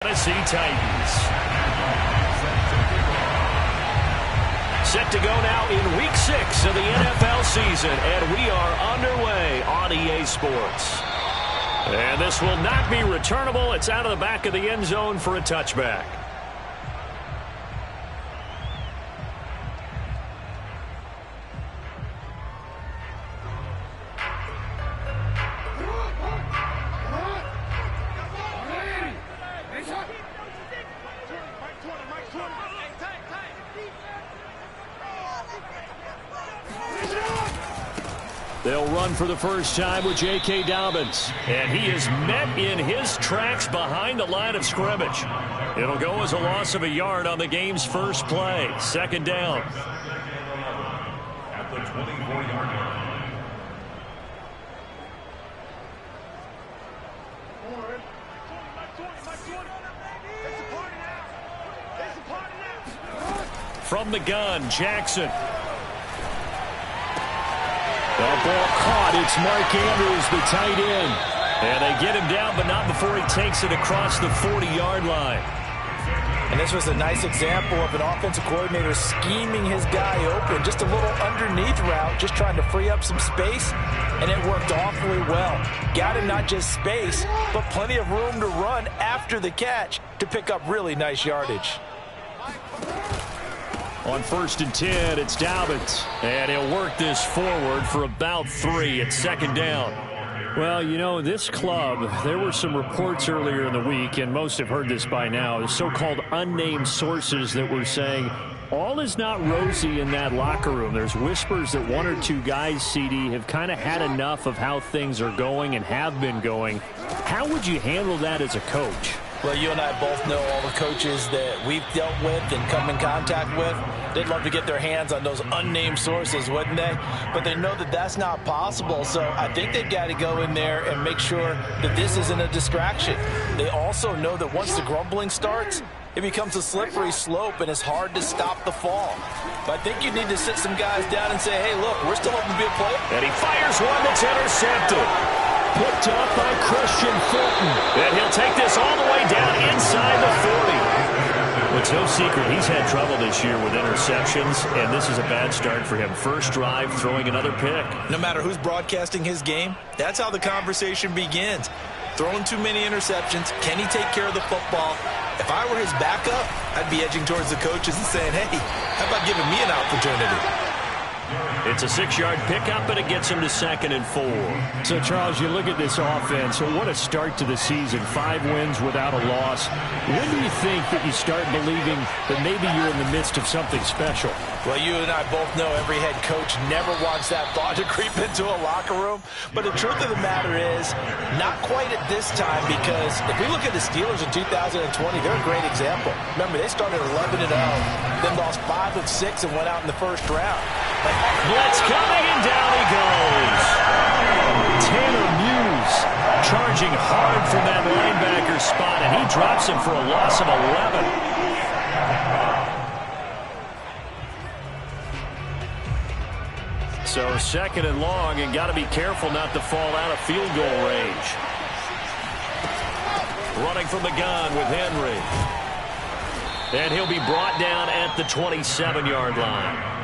Tennessee Titans. Set to go now in Week 6 of the NFL season, and we are underway on EA Sports. And this will not be returnable. It's out of the back of the end zone for a touchback. They'll run for the first time with J.K. Dobbins. And he is met in his tracks behind the line of scrimmage. It'll go as a loss of a yard on the game's first play. Second down. At the 24-yard line. From the gun, Jackson. The ball caught. It's Mark Andrews, the tight end. And they get him down, but not before he takes it across the 40-yard line. And this was a nice example of an offensive coordinator scheming his guy open. Just a little underneath route, just trying to free up some space. And it worked awfully well. Got him not just space, but plenty of room to run after the catch to pick up really nice yardage. On 1st and 10, it's Dobbins. And he'll work this forward for about 3 at second down. Well, you know, this club, there were some reports earlier in the week, and most have heard this by now, the so-called unnamed sources that were saying all is not rosy in that locker room. There's whispers that 1 or 2 guys, CD, have kind of had enough of how things are going and have been going. How would you handle that as a coach? Well, you and I both know all the coaches that we've dealt with and come in contact with. They'd love to get their hands on those unnamed sources, wouldn't they? But they know that that's not possible, so I think they've got to go in there and make sure that this isn't a distraction. They also know that once the grumbling starts, it becomes a slippery slope and it's hard to stop the fall. But I think you need to sit some guys down and say, hey, look, we're still open to be a player. And he fires one that's intercepted. Picked up by Christian Fulton. And he'll take this all the way down inside the 40. It's no secret he's had trouble this year with interceptions, and this is a bad start for him. First drive, throwing another pick. No matter who's broadcasting his game, that's how the conversation begins. Throwing too many interceptions, can he take care of the football? If I were his backup, I'd be edging towards the coaches and saying, hey, how about giving me an opportunity? It's a 6-yard pickup, and it gets him to 2nd and 4. So, Charles, you look at this offense. What a start to the season. 5 wins without a loss. When do you think that you start believing that maybe you're in the midst of something special? Well, you and I both know every head coach never wants that thought to creep into a locker room. But the truth of the matter is, not quite at this time, because if we look at the Steelers in 2020, they're a great example. Remember, they started 11-0, then lost 5 of 6 and went out in the first round. Blitz coming, and down he goes. Taylor Muse charging hard from that linebacker spot, and he drops him for a loss of 11. So 2nd and long, and got to be careful not to fall out of field goal range. Running from the gun with Henry. And he'll be brought down at the 27-yard line.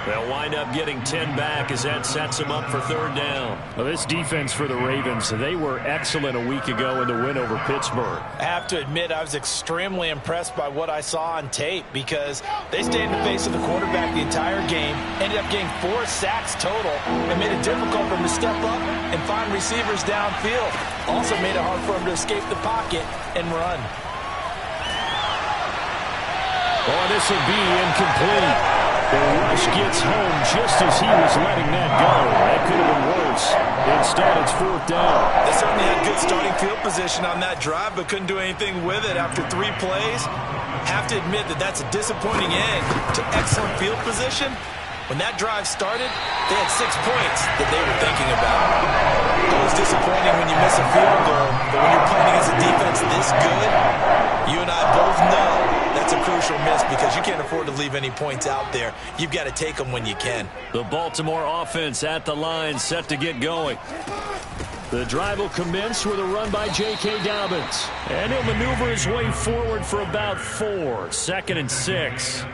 They'll wind up getting 10 back as that sets them up for 3rd down. Well, this defense for the Ravens, they were excellent a week ago in the win over Pittsburgh. I have to admit, I was extremely impressed by what I saw on tape because they stayed in the face of the quarterback the entire game, ended up getting 4 sacks total, and made it difficult for him to step up and find receivers downfield. Also made it hard for him to escape the pocket and run. Oh, this will be incomplete. The rush gets home just as he was letting that go. That could have been worse. Instead, it's 4th down. They certainly had good starting field position on that drive, but couldn't do anything with it after 3 plays. Have to admit that that's a disappointing end to excellent field position. When that drive started, they had 6 points that they were thinking about. Always disappointing when you miss a field goal, but when you're playing against a defense this good, you and I both know that's a crucial miss because you can't afford to leave any points out there. You've got to take them when you can. The Baltimore offense at the line, set to get going. The drive will commence with a run by J.K. Dobbins. And he'll maneuver his way forward for about 4. 2nd and 6.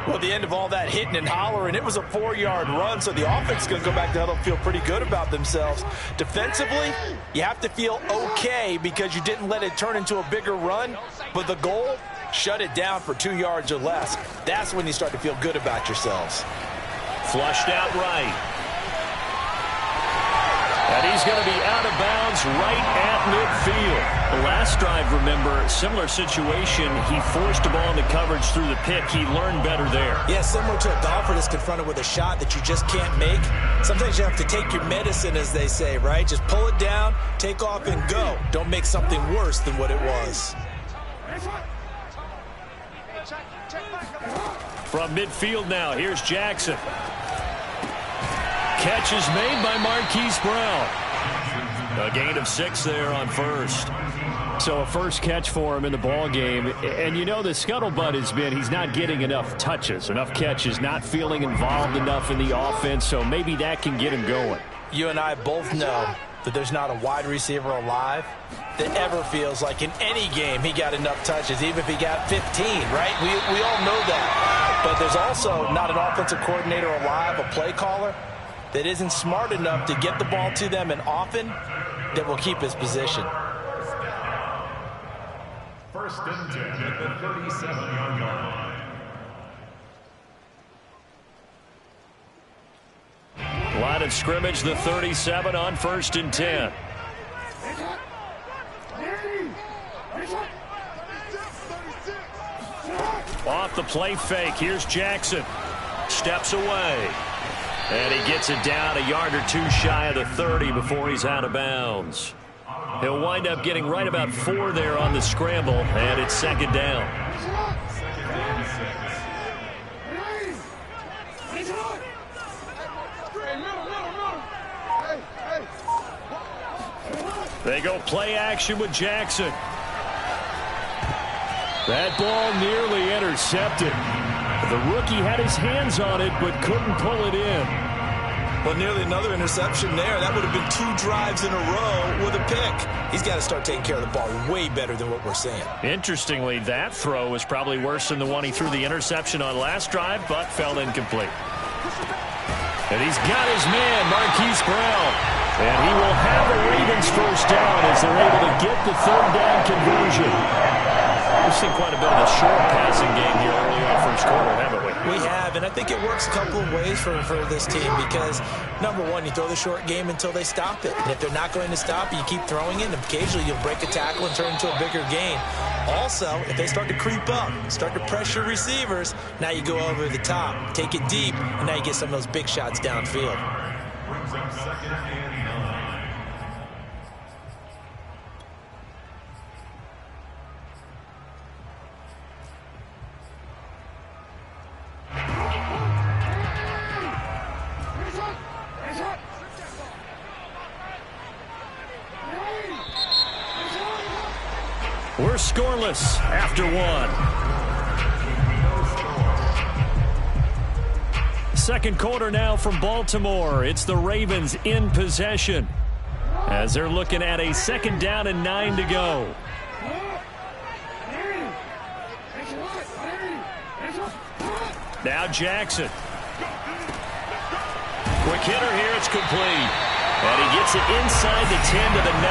Well, at the end of all that hitting and hollering, it was a 4-yard run, so the offense is going to go back to huddle and feel pretty good about themselves. Defensively, you have to feel okay because you didn't let it turn into a bigger run, but the goal, shut it down for 2 yards or less. That's when you start to feel good about yourselves. Flushed out right. And he's going to be out of bounds right at midfield. The last drive, remember, similar situation. He forced the ball into coverage through the pick. He learned better there. Yeah, similar to a golfer that's confronted with a shot that you just can't make. Sometimes you have to take your medicine, as they say, right? Just pull it down, take off, and go. Don't make something worse than what it was. From midfield now, here's Jackson. Catch is made by Marquise Brown. A gain of 6 there on first. So a first catch for him in the ball game. And you know the scuttlebutt has been he's not getting enough touches, enough catches, not feeling involved enough in the offense. So maybe that can get him going. You and I both know that there's not a wide receiver alive that ever feels like in any game he got enough touches, even if he got 15, right? We all know that. But there's also not an offensive coordinator alive, a play caller, that isn't smart enough to get the ball to them and often that will keep his position. First and 10 at the 37-yard line. Line of scrimmage, the 37 on 1st and 10. Off the play fake, here's Jackson. Steps away. And he gets it down a yard or 2 shy of the 30 before he's out of bounds. He'll wind up getting right about 4 there on the scramble, and it's 2nd down. They go play action with Jackson. That ball nearly intercepted. The rookie had his hands on it, but couldn't pull it in. Well, nearly another interception there. That would have been 2 drives in a row with a pick. He's got to start taking care of the ball way better than what we're seeing. Interestingly, that throw was probably worse than the one he threw the interception on last drive, but fell incomplete. And he's got his man, Marquise Brown. And he will have the Ravens first down as they're able to get the 3rd down conversion. We've seen quite a bit of a short passing game here early in the first quarter, haven't we? We have, and I think it works a couple of ways for this team because, number one, you throw the short game until they stop it. And if they're not going to stop it, you keep throwing it, and occasionally you'll break a tackle and turn it into a bigger gain. Also, if they start to creep up, start to pressure receivers, now you go over the top, take it deep, and now you get some of those big shots downfield. Brings up 2nd and 9. We're scoreless after 1. Second quarter now from Baltimore. It's the Ravens in possession as they're looking at a 2nd down and 9 to go. Now Jackson. Quick hitter here. It's complete. And he gets it inside the 10 to the 9.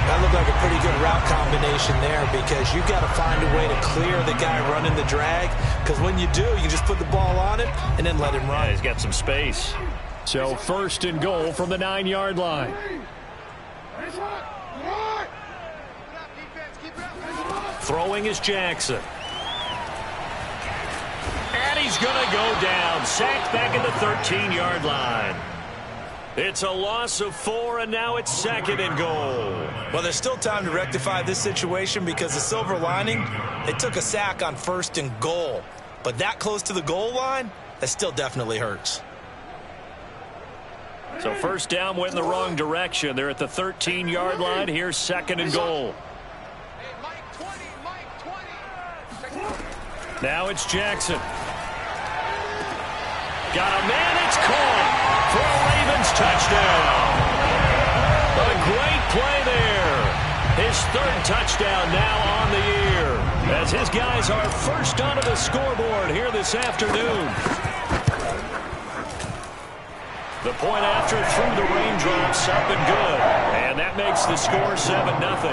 That looked like a pretty good route combination there because you've got to find a way to clear the guy running the drag because when you do, you just put the ball on it and then let him run. Yeah, he's got some space. So 1st and goal from the 9-yard line. Throwing is Jackson. And he's going to go down. Sacked back at the 13-yard line. It's a loss of 4, and now it's 2nd and goal. Well, there's still time to rectify this situation because the silver lining, they took a sack on 1st and goal. But that close to the goal line, that still definitely hurts. So 1st down went in the wrong direction. They're at the 13-yard line. Here's 2nd and goal. Now it's Jackson. Got a man, it's caught for a Ravens Ravens touchdown. A great play there. His third touchdown now on the year, as his guys are first onto the scoreboard here this afternoon. The point after through the raindrops up and good. And that makes the score 7-0.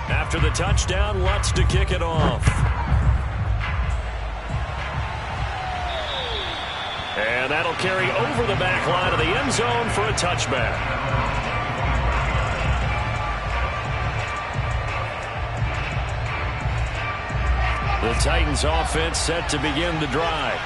After the touchdown, Lutz to kick it off. And that'll carry over the back line of the end zone for a touchback. The Titans offense set to begin the drive.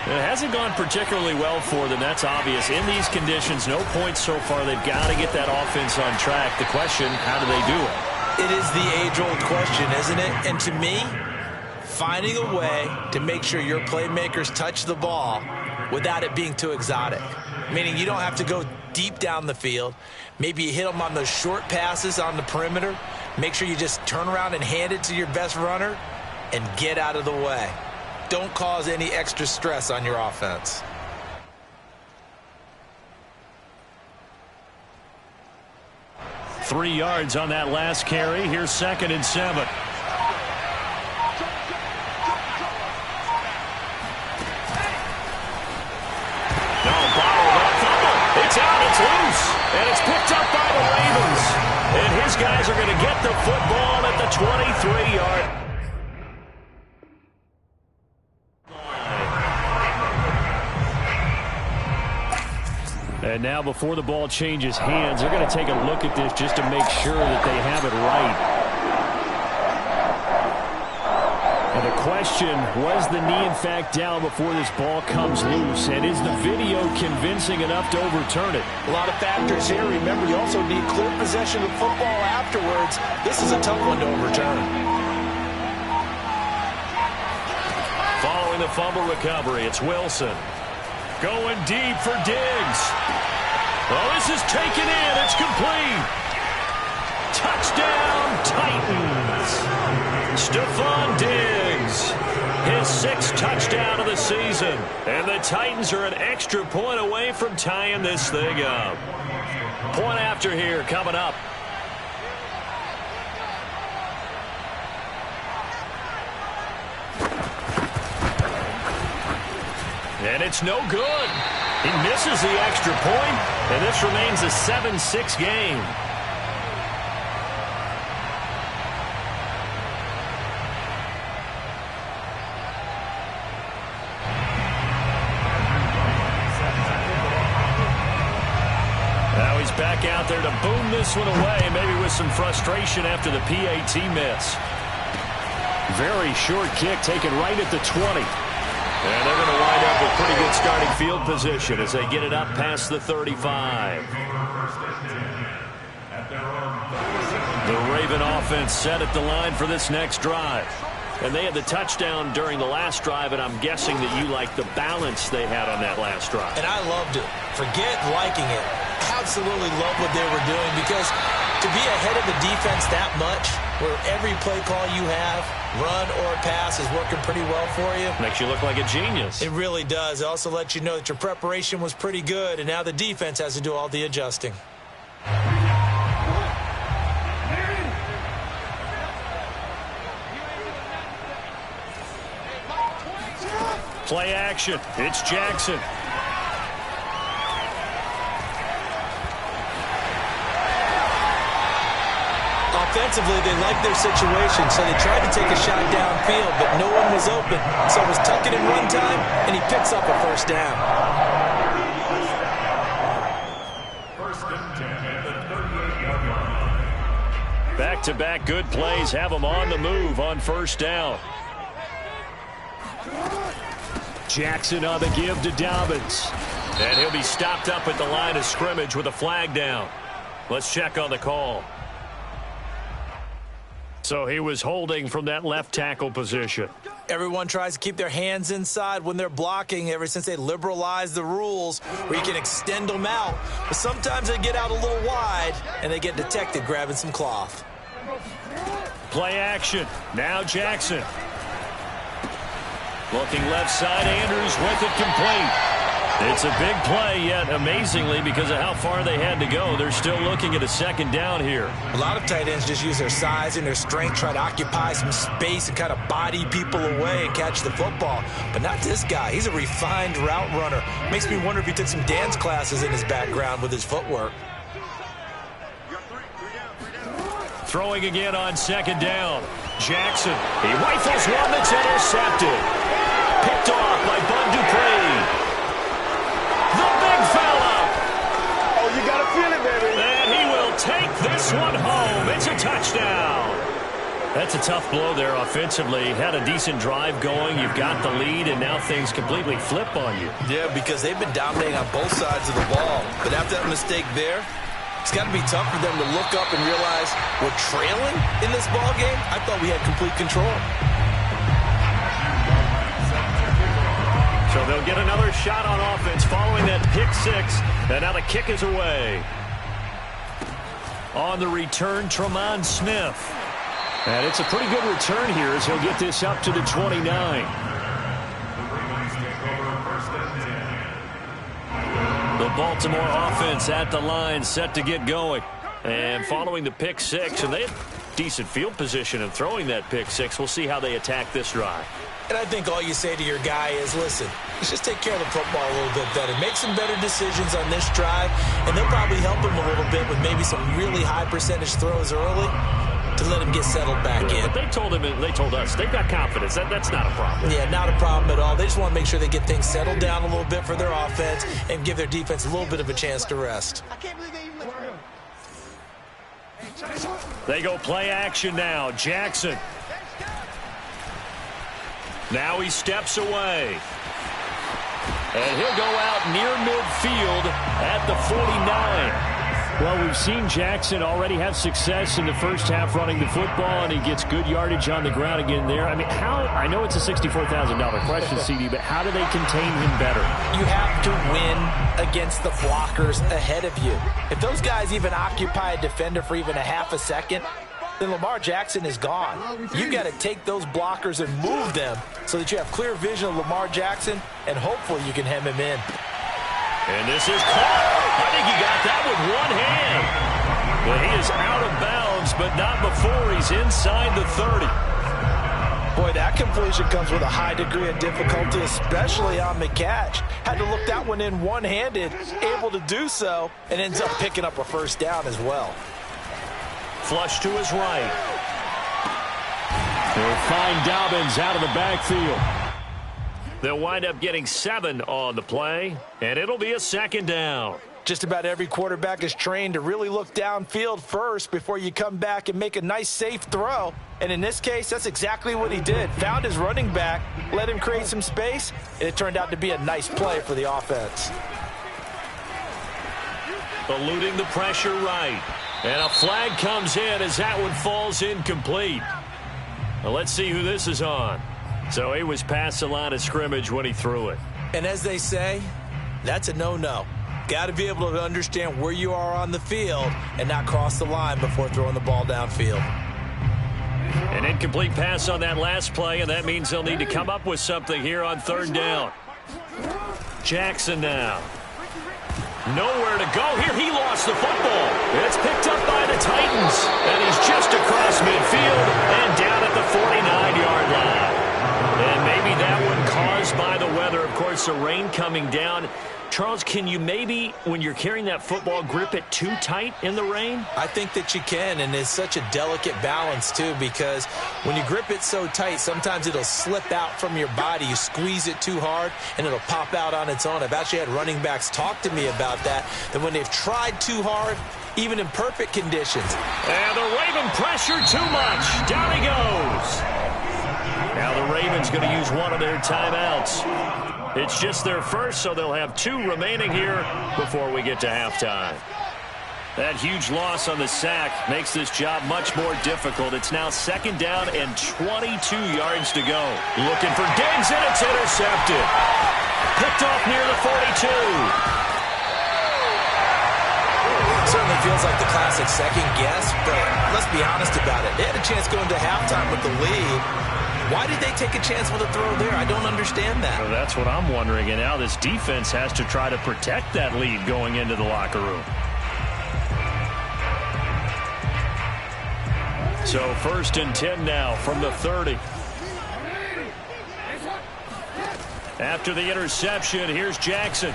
It hasn't gone particularly well for them. That's obvious. In these conditions, no points so far. They've got to get that offense on track. The question, how do they do it? It is the age-old question, isn't it? And to me, finding a way to make sure your playmakers touch the ball without it being too exotic. Meaning you don't have to go deep down the field. Maybe you hit them on those short passes on the perimeter. Make sure you just turn around and hand it to your best runner and get out of the way. Don't cause any extra stress on your offense. Three yards on that last carry. Here's 2nd and 7. It's out, it's loose, and it's picked up by the Ravens. And his guys are going to get the football at the 23-yard. And now before the ball changes hands, they're going to take a look at this just to make sure that they have it right. And the question, was the knee in fact down before this ball comes loose? And is the video convincing enough to overturn it? A lot of factors here. Remember, you also need clear possession of football afterwards. This is a tough one to overturn. Following the fumble recovery, it's Wilson. Going deep for Diggs. Oh, this is taken in. It's complete. Touchdown, Titans. Stephon Diggs, his 6th touchdown of the season. And the Titans are an extra point away from tying this thing up. Point after here coming up. And it's no good. He misses the extra point, and this remains a 7-6 game. Now he's back out there to boom this one away, maybe with some frustration after the PAT miss. Very short kick taken right at the 20. And they're going to wind up with pretty good starting field position as they get it up past the 35. The Raven offense set at the line for this next drive. And they had the touchdown during the last drive, and I'm guessing that you like the balance they had on that last drive. And I loved it. Forget liking it. Absolutely love what they were doing, because to be ahead of the defense that much, where every play call you have, run or pass, is working pretty well for you. Makes you look like a genius. It really does. It also lets you know that your preparation was pretty good, and now the defense has to do all the adjusting. Play action. It's Jackson. Offensively, they liked their situation, so they tried to take a shot downfield, but no one was open. So it was tuck it in run time, and he picks up a first down. First and 10 at the 38-yard line. Back-to-back good plays have them on the move on first down. Jackson on the give to Dobbins. And he'll be stopped up at the line of scrimmage with a flag down. Let's check on the call. So he was holding from that left tackle position. Everyone tries to keep their hands inside when they're blocking ever since they liberalized the rules where you can extend them out. But sometimes they get out a little wide, and they get detected grabbing some cloth. Play action. Now Jackson. Looking left side, Andrews with it complete. It's a big play, yet amazingly, because of how far they had to go, they're still looking at a second down here. A lot of tight ends just use their size and their strength, try to occupy some space and kind of body people away and catch the football. But not this guy. He's a refined route runner. Makes me wonder if he took some dance classes in his background with his footwork. Throwing again on second down. Jackson. He rifles one that's intercepted. Picked off by Bud Dupree. The big fella. Oh, you got to feel it, baby. And he will take this one home. It's a touchdown. That's a tough blow there offensively. Had a decent drive going. You've got the lead, and now things completely flip on you. Yeah, because they've been dominating on both sides of the ball. But after that mistake there, it's got to be tough for them to look up and realize we're trailing in this ball game. I thought we had complete control. So they'll get another shot on offense following that pick six. And now the kick is away. On the return, Tremont Smith. And it's a pretty good return here as he'll get this up to the 29. The Baltimore offense at the line, set to get going. And following the pick six, and they have decent field position in throwing that pick six. We'll see how they attack this drive. And I think all you say to your guy is, listen, let's just take care of the football a little bit better. Make some better decisions on this drive, and they'll probably help him a little bit with maybe some really high percentage throws early to let him get settled back in. But they told him, and they told us, they've got confidence. That's not a problem. Yeah, not a problem at all. They just want to make sure they get things settled down a little bit for their offense and give their defense a little bit of a chance to rest. I can't believe they even let They go play action now. Jackson. Now he steps away. And he'll go out near midfield at the 49. Well, we've seen Jackson already have success in the first half running the football, and he gets good yardage on the ground again there. I mean, I know it's a $64,000 question, CD, but how do they contain him better? You have to win against the blockers ahead of you. If those guys even occupy a defender for even a half a second, then Lamar Jackson is gone. You got to take those blockers and move them so that you have clear vision of Lamar Jackson, and hopefully you can hem him in. And this is caught. I think he got that with one hand. But he is out of bounds, but not before he's inside the 30. Boy, that completion comes with a high degree of difficulty, especially on the catch. Had to look that one in one-handed, able to do so, and ends up picking up a first down as well. Flush to his right. They'll find Dobbins out of the backfield. They'll wind up getting 7 on the play, and it'll be a second down. Just about every quarterback is trained to really look downfield first before you come back and make a nice, safe throw. And in this case, that's exactly what he did. Found his running back, let him create some space, and it turned out to be a nice play for the offense. Eluding the pressure right. And a flag comes in as that one falls incomplete. Well, let's see who this is on. So he was past the line of scrimmage when he threw it. And as they say, that's a no-no. Got to be able to understand where you are on the field and not cross the line before throwing the ball downfield. An incomplete pass on that last play, and that means they'll need to come up with something here on third down. Jackson now. Nowhere to go. Here he lost the football. It's picked up by the Titans, and he's just across midfield and down at the 49-yard line. And maybe that one caused by the weather. Of course, the rain coming down. Charles, can you maybe, when you're carrying that football, grip it too tight in the rain? I think that you can, and it's such a delicate balance, too, because when you grip it so tight, sometimes it'll slip out from your body. You squeeze it too hard, and it'll pop out on its own. I've actually had running backs talk to me about that when they've tried too hard, even in perfect conditions. And the Raven pressure too much. Down he goes. Now the Ravens going to use one of their timeouts. It's just their first, so they'll have 2 remaining here before we get to halftime. That huge loss on the sack makes this job much more difficult. It's now 2nd down and 22 yards to go. Looking for Diggs, and it's intercepted. Picked off near the 42. Certainly feels like the classic second guess, but let's be honest about it. They had a chance going to halftime with the lead. Why did they take a chance with a throw there? I don't understand that. Well, that's what I'm wondering, and now this defense has to try to protect that lead going into the locker room. So 1st and 10 now from the 30. After the interception, here's Jackson.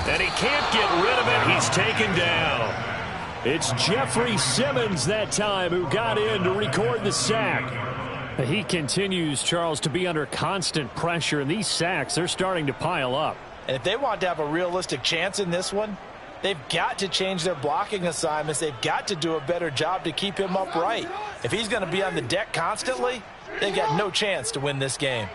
And he can't get rid of it. He's taken down. It's Jeffrey Simmons that time who got in to record the sack. He continues, Charles, to be under constant pressure, and these sacks, they're starting to pile up. And if they want to have a realistic chance in this one, they've got to change their blocking assignments. They've got to do a better job to keep him upright. If he's going to be on the deck constantly, they've got no chance to win this game.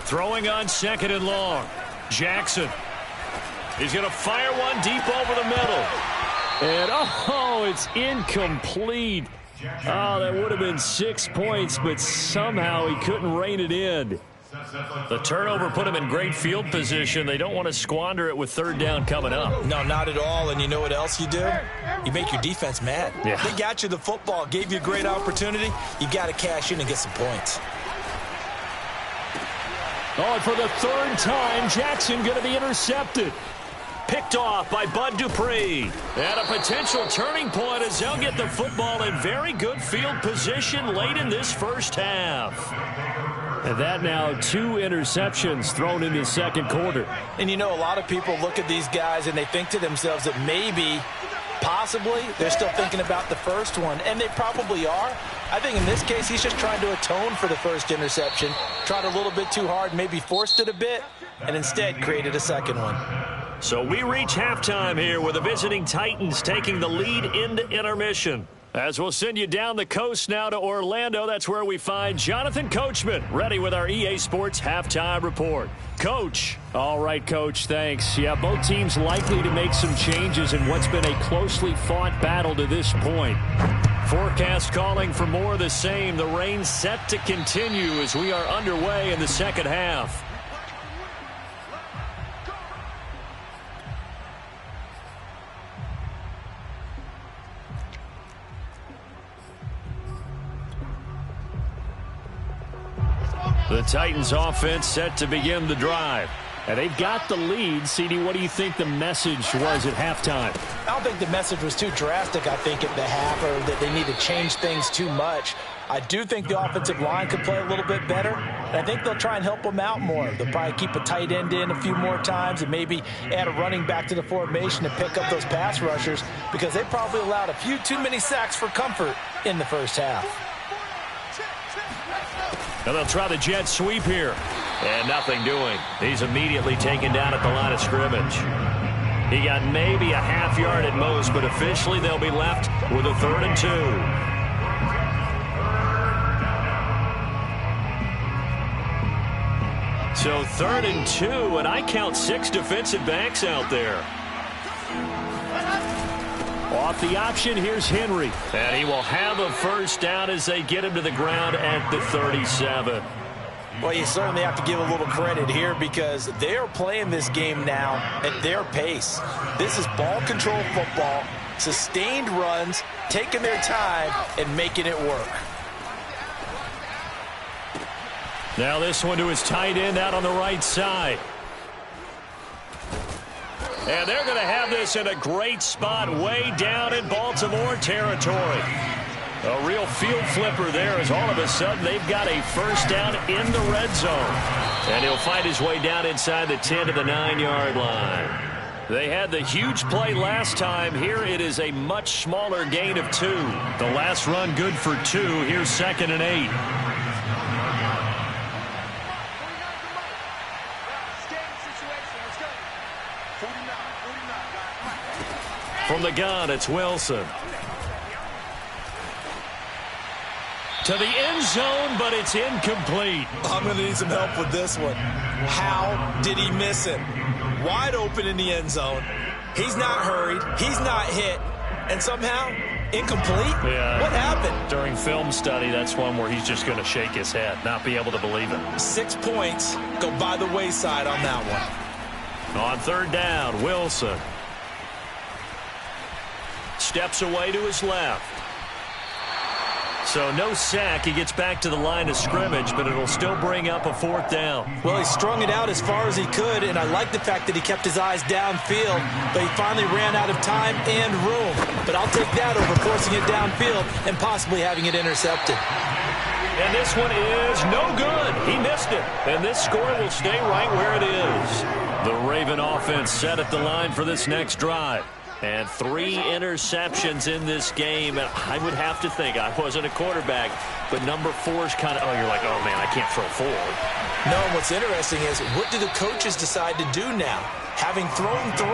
Throwing on 2nd and long. Jackson. He's going to fire one deep over the middle. And, oh, it's incomplete. Oh, that would have been 6 points, but somehow he couldn't rein it in. The turnover put him in great field position. They don't want to squander it with 3rd down coming up. No, not at all. And you know what else you do? You make your defense mad. Yeah. They got you the football, gave you a great opportunity. You got to cash in and get some points. Oh, and for the 3rd time, Jackson going to be intercepted. Picked off by Bud Dupree. And a potential turning point as they'll get the football in very good field position late in this first half. And that now 2 interceptions thrown in the 2nd quarter. And you know, a lot of people look at these guys and they think to themselves that maybe, possibly, they're still thinking about the first one. And they probably are. I think in this case, he's just trying to atone for the first interception. Tried a little bit too hard, maybe forced it a bit, and instead created a 2nd one. So we reach halftime here with the visiting Titans taking the lead into intermission. As we'll send you down the coast now to Orlando, that's where we find Jonathan Coachman, ready with our EA Sports halftime report. Coach. All right, Coach, thanks. Yeah, both teams likely to make some changes in what's been a closely fought battle to this point. Forecast calling for more of the same. The rain set to continue as we are underway in the 2nd half. The Titans offense set to begin the drive. And they've got the lead. CD, what do you think the message was at halftime? I don't think the message was too drastic, I think, at the half, or that they need to change things too much. I do think the offensive line could play a little bit better, and I think they'll try and help them out more. They'll probably keep a tight end in a few more times and maybe add a running back to the formation to pick up those pass rushers, because they probably allowed a few too many sacks for comfort in the first half. And they'll try the jet sweep here. And nothing doing. He's immediately taken down at the line of scrimmage. He got maybe a half yard at most, but officially they'll be left with a 3rd and 2. So 3rd and 2, and I count 6 defensive backs out there. Off the option, here's Henry. And he will have a 1st down as they get him to the ground at the 37. Well, you certainly have to give a little credit here because they are playing this game now at their pace. This is ball control football, sustained runs, taking their time, and making it work. Now this one to his tight end out on the right side. And they're going to have this in a great spot way down in Baltimore territory. A real field flipper there as all of a sudden they've got a 1st down in the red zone. And he'll find his way down inside the 10 to the 9-yard line. They had the huge play last time. Here it is a much smaller gain of 2. The last run good for 2. Here's 2nd and 8. From the gun, it's Wilson. to the end zone, but it's incomplete. I'm going to need some help with this one. How did he miss him? Wide open in the end zone. He's not hurried. He's not hit. And somehow, incomplete? Yeah. What happened? During film study, that's one where he's just going to shake his head, not be able to believe it. 6 points go by the wayside on that one. On third down, Wilson steps away to his left. So no sack. He gets back to the line of scrimmage, but it'll still bring up a fourth down. Well, he strung it out as far as he could, and I like the fact that he kept his eyes downfield, but he finally ran out of time and room. But I'll take that over forcing it downfield and possibly having it intercepted. And this one is no good. He missed it. And this score will stay right where it is. The Raven offense set at the line for this next drive. And 3 interceptions in this game. And I would have to think, I wasn't a quarterback, but number 4 is kind of, you're like, oh, man, I can't throw 4. No, and what's interesting is, what do the coaches decide to do now? Having thrown 3,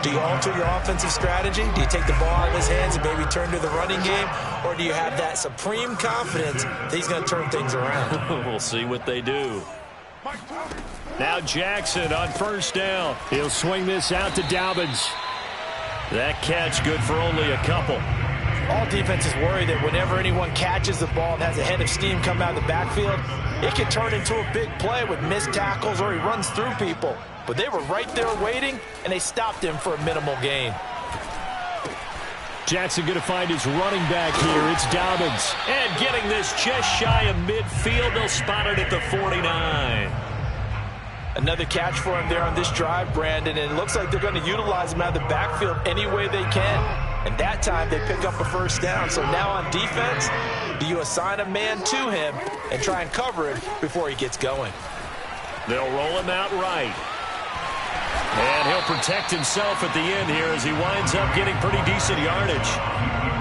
do you alter your offensive strategy? Do you take the ball out of his hands and maybe turn to the running game? Or do you have that supreme confidence that he's going to turn things around? We'll see what they do. Now Jackson on first down. He'll swing this out to Dobbins. That catch good for only a couple. All defenses worry that whenever anyone catches the ball and has a head of steam come out of the backfield, it can turn into a big play with missed tackles or he runs through people. But they were right there waiting, and they stopped him for a minimal gain. Jackson going to find his running back here. It's Dobbins. And getting this just shy of midfield. They'll spot it at the 49. Another catch for him there on this drive, Brandon, and it looks like they're going to utilize him out of the backfield any way they can. And that time they pick up a first down. So now on defense, do you assign a man to him and try and cover him before he gets going? They'll roll him out right. And he'll protect himself at the end here as he winds up getting pretty decent yardage.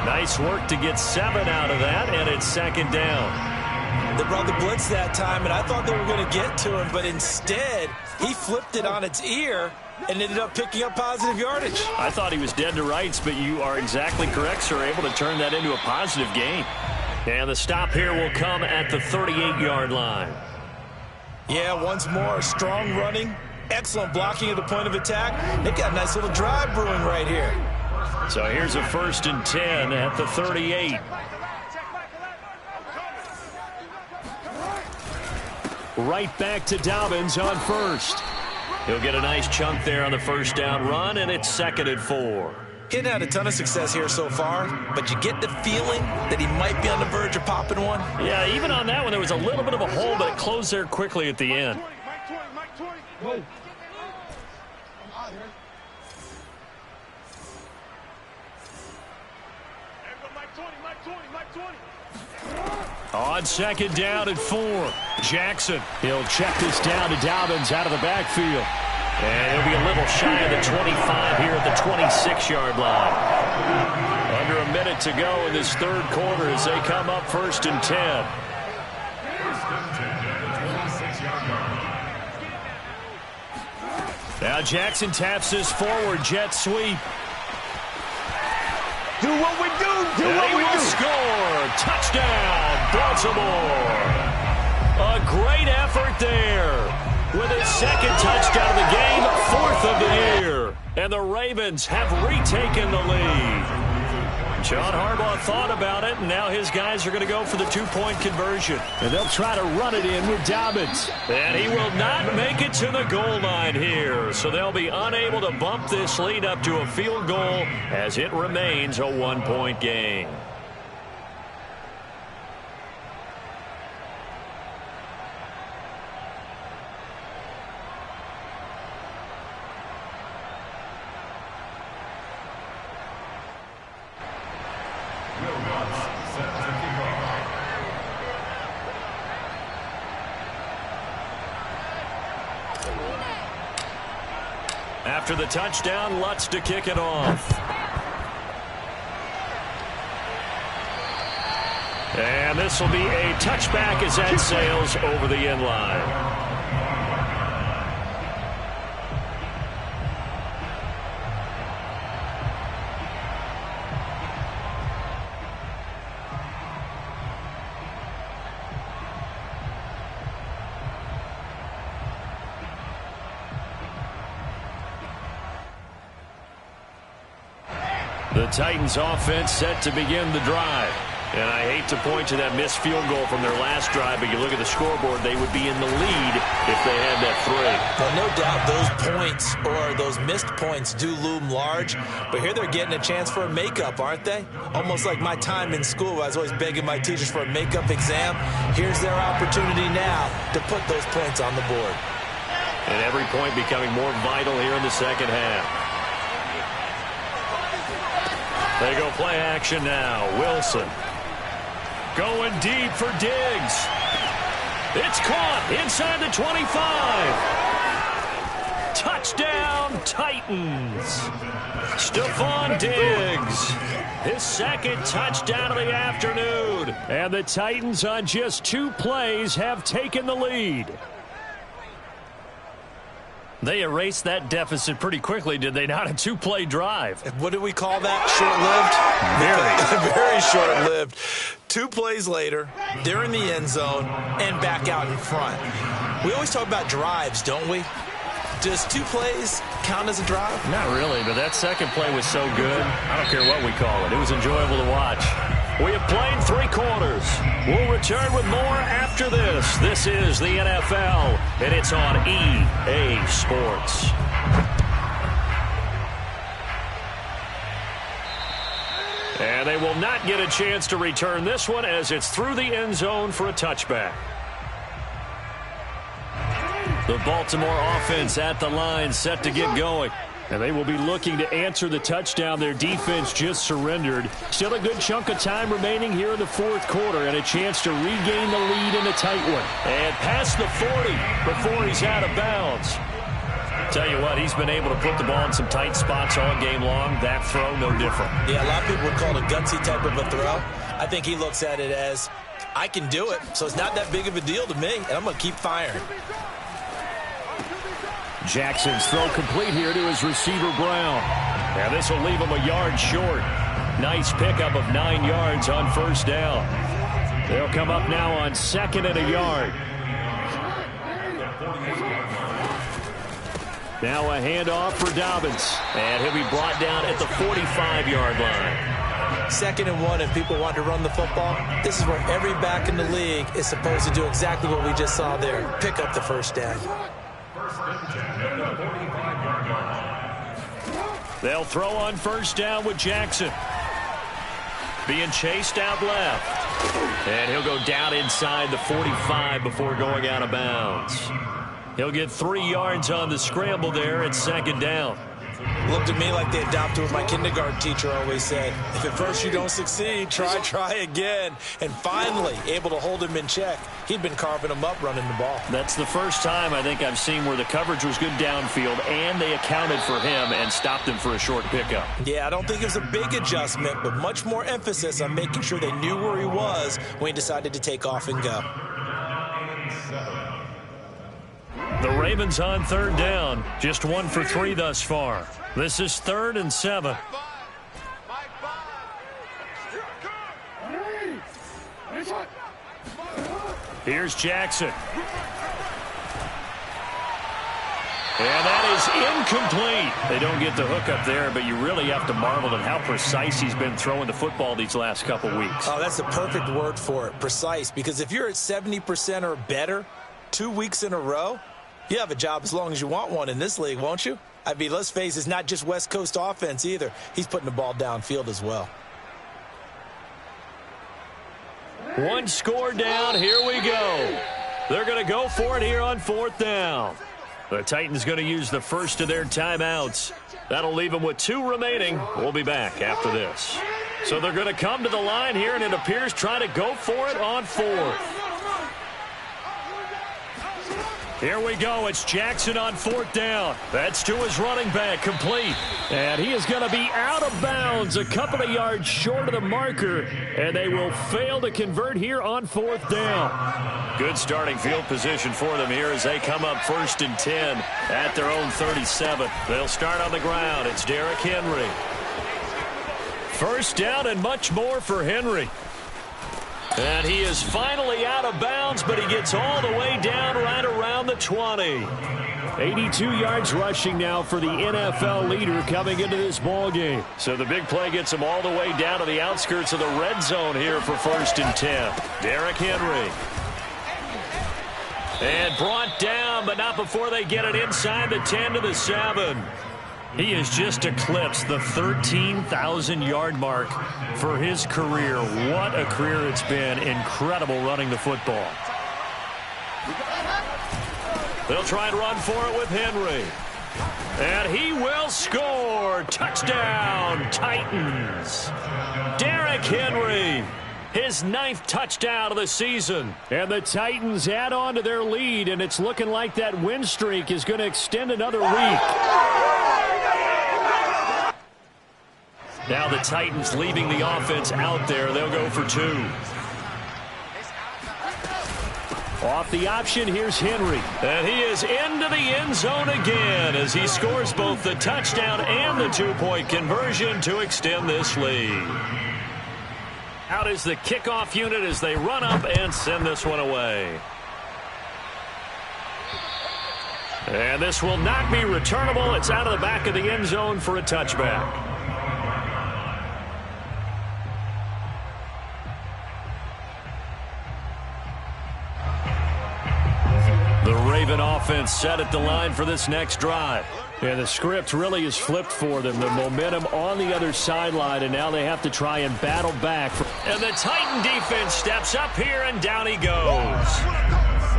Nice work to get 7 out of that, and it's second down. They brought the blitz that time, and I thought they were going to get to him, but instead, he flipped it on its ear and ended up picking up positive yardage. I thought he was dead to rights, but you are exactly correct, sir. Able to turn that into a positive gain. And the stop here will come at the 38-yard line. Yeah, once more, strong running, excellent blocking at the point of attack. They've got a nice little drive brewing right here. So here's a 1st and 10 at the 38. Right back to Dobbins on first. He'll get a nice chunk there on the first down run, and it's 2nd and 4. He hadn't had a ton of success here so far, but you get the feeling that he might be on the verge of popping one. Yeah, even on that one, there was a little bit of a hole, but it closed there quickly at the end. On 2nd down and 4, Jackson. He'll check this down to Dobbins out of the backfield. And he'll be a little shy of the 25 here at the 26-yard line. Under a minute to go in this third quarter as they come up 1st and 10. Now Jackson taps this forward jet sweep. Do what we do. Do and what he we will do. score. Touchdown, Baltimore. A great effort there. With his 2nd touchdown of the game, 4th of the year. And the Ravens have retaken the lead. John Harbaugh thought about it, and now his guys are going to go for the 2-point conversion. And they'll try to run it in with Dobbins. And he will not make it to the goal line here. So they'll be unable to bump this lead up to a field goal as it remains a 1-point game. After the touchdown, Lutz to kick it off. And this will be a touchback as that sails over the end line. The Titans offense set to begin the drive. And I hate to point to that missed field goal from their last drive, but you look at the scoreboard, they would be in the lead if they had that three. Well, no doubt those points or those missed points do loom large, but here they're getting a chance for a makeup, aren't they? Almost like my time in school, I was always begging my teachers for a makeup exam. Here's their opportunity now to put those points on the board. And every point becoming more vital here in the second half. They go play action now. Wilson. Going deep for Diggs. It's caught inside the 25. Touchdown, Titans. Stephon Diggs. His second touchdown of the afternoon. And the Titans on just 2 plays have taken the lead. They erased that deficit pretty quickly, did they not? A 2-play drive. What do we call that? Short-lived? Very short-lived. 2 plays later, they're in the end zone and back out in front. We always talk about drives, don't we? Does 2 plays count as a drive? Not really, but that second play was so good. I don't care what we call it. It was enjoyable to watch. We have played 3 quarters. We'll return with more after this. This is the NFL, and it's on EA Sports. And they will not get a chance to return this one as it's through the end zone for a touchback. The Baltimore offense at the line set to get going. And they will be looking to answer the touchdown their defense just surrendered. Still a good chunk of time remaining here in the 4th quarter and a chance to regain the lead in a tight one. And past the 40 before he's out of bounds. Tell you what, he's been able to put the ball in some tight spots all game long. That throw, no different. Yeah, a lot of people would call it a gutsy type of a throw. I think he looks at it as, I can do it, so it's not that big of a deal to me, and I'm going to keep firing. Jackson's throw complete here to his receiver, Brown. And this will leave him a yard short. Nice pickup of 9 yards on 1st down. They'll come up now on 2nd and a yard. Now a handoff for Dobbins. And he'll be brought down at the 45-yard line. 2nd and 1, and people want to run the football. This is where every back in the league is supposed to do exactly what we just saw there. Pick up the 1st down. They'll throw on 1st down with Jackson. Being chased out left. And he'll go down inside the 45 before going out of bounds. He'll get 3 yards on the scramble there at 2nd down. Looked to me like they adopted what my kindergarten teacher always said. If at first you don't succeed, try again. And finally, able to hold him in check. He'd been carving him up running the ball. That's the first time I think I've seen where the coverage was good downfield and they accounted for him and stopped him for a short pickup. Yeah, I don't think it was a big adjustment, but much more emphasis on making sure they knew where he was when he decided to take off and go. The Ravens on 3rd down. Just 1 for 3 thus far. This is 3rd and 7. Here's Jackson. And that is incomplete. They don't get the hook up there, but you really have to marvel at how precise he's been throwing the football these last couple weeks. Oh, that's the perfect word for it, precise. Because if you're at 70% or better 2 weeks in a row, you have a job as long as you want one in this league, won't you? I mean, let's face it, it's not just West Coast offense either. He's putting the ball downfield as well. 1 score down. Here we go. They're going to go for it here on 4th down. The Titans going to use the first of their timeouts. That'll leave them with 2 remaining. We'll be back after this. So they're going to come to the line here, and it appears trying to go for it on 4th. Here we go. It's Jackson on 4th down. That's to his running back, complete. And he is going to be out of bounds, a couple of yards short of the marker, and they will fail to convert here on 4th down. Good starting field position for them here as they come up 1st and 10 at their own 37. They'll start on the ground. It's Derrick Henry. 1st down and much more for Henry. And he is finally out of bounds, but he gets all the way down right around the 20. 82 yards rushing now for the NFL leader coming into this ball game. So the big play gets him all the way down to the outskirts of the red zone here for 1st and 10. Derrick Henry. And brought down, but not before they get it inside the 10 to the 7. He has just eclipsed the 13,000-yard mark for his career. What a career it's been. Incredible running the football. They'll try and run for it with Henry. And he will score. Touchdown, Titans. Derrick Henry. His 9th touchdown of the season. And the Titans add on to their lead, and it's looking like that win streak is going to extend another week. Now the Titans leaving the offense out there. They'll go for 2. Off the option, here's Henry. And he is into the end zone again as he scores both the touchdown and the 2-point conversion to extend this lead. Out is the kickoff unit as they run up and send this one away. And this will not be returnable. It's out of the back of the end zone for a touchback. The Raven offense set at the line for this next drive. And the script really is flipped for them. The momentum on the other sideline, and now they have to try and battle back. And the Titan defense steps up here, and down he goes.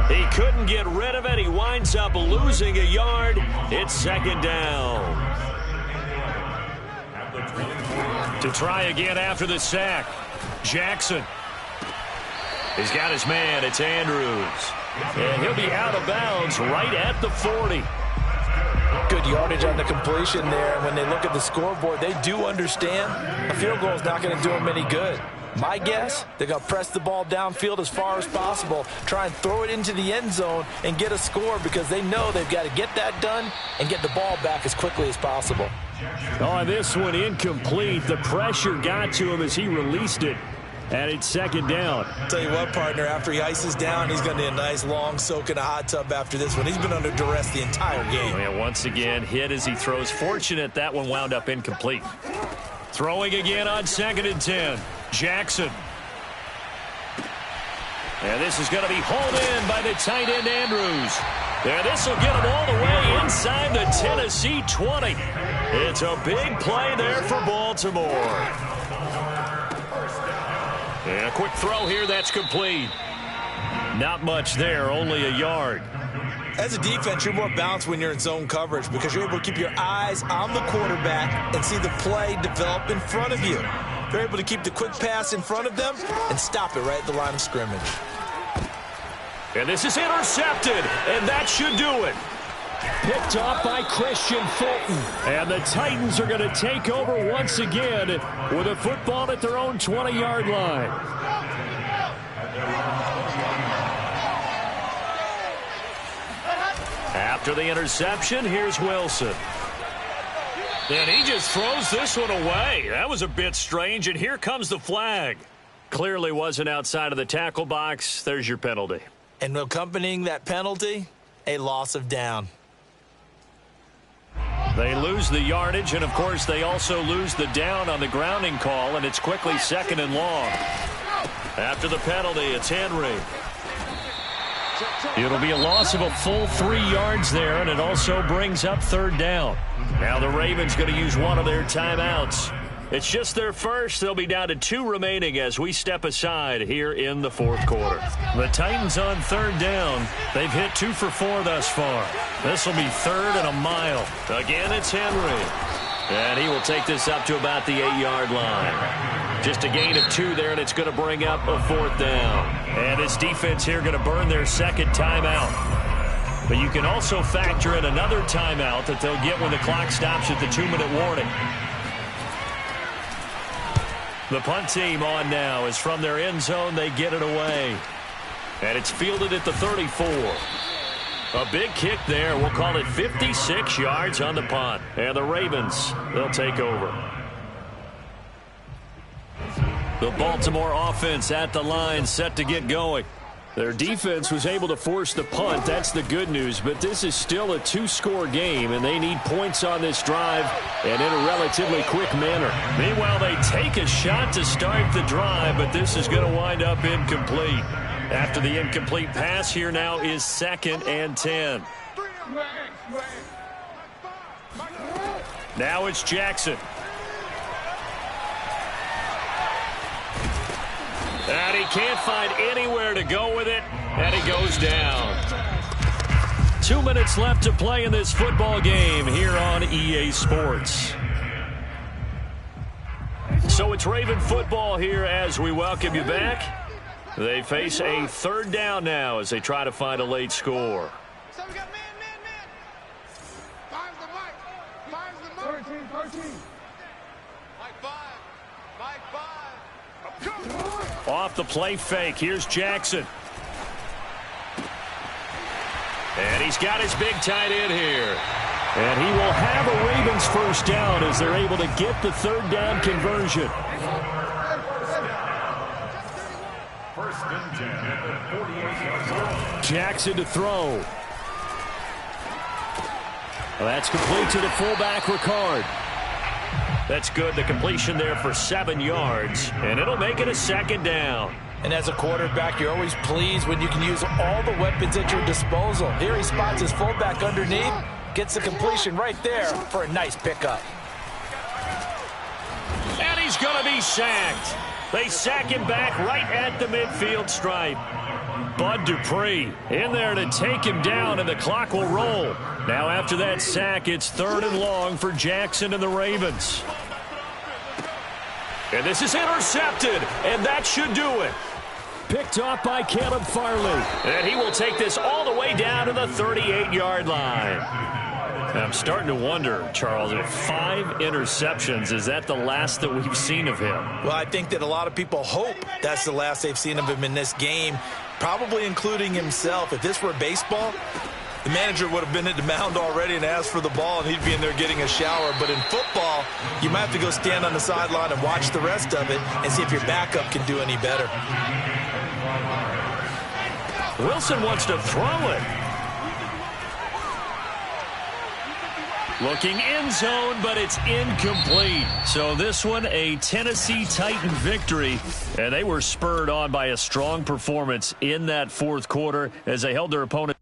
He couldn't get rid of it. He winds up losing a yard. It's 2nd down. To try again after the sack. Jackson. He's got his man. It's Andrews. And he'll be out of bounds right at the 40. Good yardage on the completion there. And when they look at the scoreboard, they do understand a field goal is not going to do them any good. My guess, they're going to press the ball downfield as far as possible, try and throw it into the end zone and get a score because they know they've got to get that done and get the ball back as quickly as possible. Oh, this one incomplete. The pressure got to him as he released it. And it's 2nd down. Tell you what, partner, after he ices down, he's going to need a nice long soak in a hot tub after this one. He's been under duress the entire game. And once again, hit as he throws. Fortunate that one wound up incomplete. Throwing again on 2nd and 10. Jackson. And this is going to be hauled in by the tight end Andrews. And this will get him all the way inside the Tennessee 20. It's a big play there for Baltimore. And a quick throw here, that's complete. Not much there, only a yard. As a defense, you're more balanced when you're in zone coverage because you're able to keep your eyes on the quarterback and see the play develop in front of you. You're able to keep the quick pass in front of them and stop it right at the line of scrimmage. And this is intercepted, and that should do it. Picked off by Christian Fulton. And the Titans are going to take over once again with a football at their own 20-yard line. After the interception, here's Wilson. And he just throws this one away. That was a bit strange, and here comes the flag. Clearly wasn't outside of the tackle box. There's your penalty. And accompanying that penalty, a loss of down. They lose the yardage, and, of course, they also lose the down on the grounding call, and it's quickly 2nd and long. After the penalty, it's Henry. It'll be a loss of a full 3 yards there, and it also brings up 3rd down. Now the Ravens going to use one of their timeouts. It's just their first. They'll be down to 2 remaining as we step aside here in the 4th quarter. The Titans on 3rd down. They've hit 2 for 4 thus far. This will be 3rd and a mile. Again, it's Henry. And he will take this up to about the 8-yard line. Just a gain of 2 there, and it's going to bring up a 4th down. And this defense here going to burn their 2nd timeout. But you can also factor in another timeout that they'll get when the clock stops at the 2-minute warning. The punt team on now is from their end zone. They get it away. And it's fielded at the 34. A big kick there. We'll call it 56 yards on the punt. And the Ravens, they'll take over. The Baltimore offense at the line, set to get going. Their defense was able to force the punt. That's the good news. But this is still a two-score game, and they need points on this drive and in a relatively quick manner. Meanwhile, they take a shot to start the drive, but this is going to wind up incomplete. After the incomplete pass, here now is 2nd and 10. Now it's Jackson. And he can't find anywhere to go with it, and he goes down. 2 minutes left to play in this football game here on EA Sports. So it's Raven football here as we welcome you back. They face a 3rd down now as they try to find a late score. So we got man. Five's the mic. Five's the mic. 13. Mike 5. Off the play fake. Here's Jackson. And he's got his big tight end here. And he will have a Ravens 1st down as they're able to get the 3rd down conversion. 1st and 10 at the 48-yard line. Jackson to throw. Well, that's complete to the fullback, Ricard. That's good. The completion there for 7 yards, and it'll make it a 2nd down. And as a quarterback, you're always pleased when you can use all the weapons at your disposal. Here he spots his fullback underneath, gets the completion right there for a nice pickup. And he's going to be sacked. They sack him back right at the midfield stripe. Bud Dupree in there to take him down, and the clock will roll. Now after that sack, it's 3rd and long for Jackson and the Ravens. And this is intercepted, and that should do it. Picked off by Caleb Farley. And he will take this all the way down to the 38-yard line. I'm starting to wonder, Charles, if 5 interceptions, is that the last that we've seen of him? Well, I think that a lot of people hope that's the last they've seen of him in this game, probably including himself. If this were baseball, the manager would have been at the mound already and asked for the ball, and he'd be in there getting a shower. But in football, you might have to go stand on the sideline and watch the rest of it and see if your backup can do any better. Wilson wants to throw it. Looking end zone, but it's incomplete. So this one, a Tennessee Titan victory. And they were spurred on by a strong performance in that 4th quarter as they held their opponent.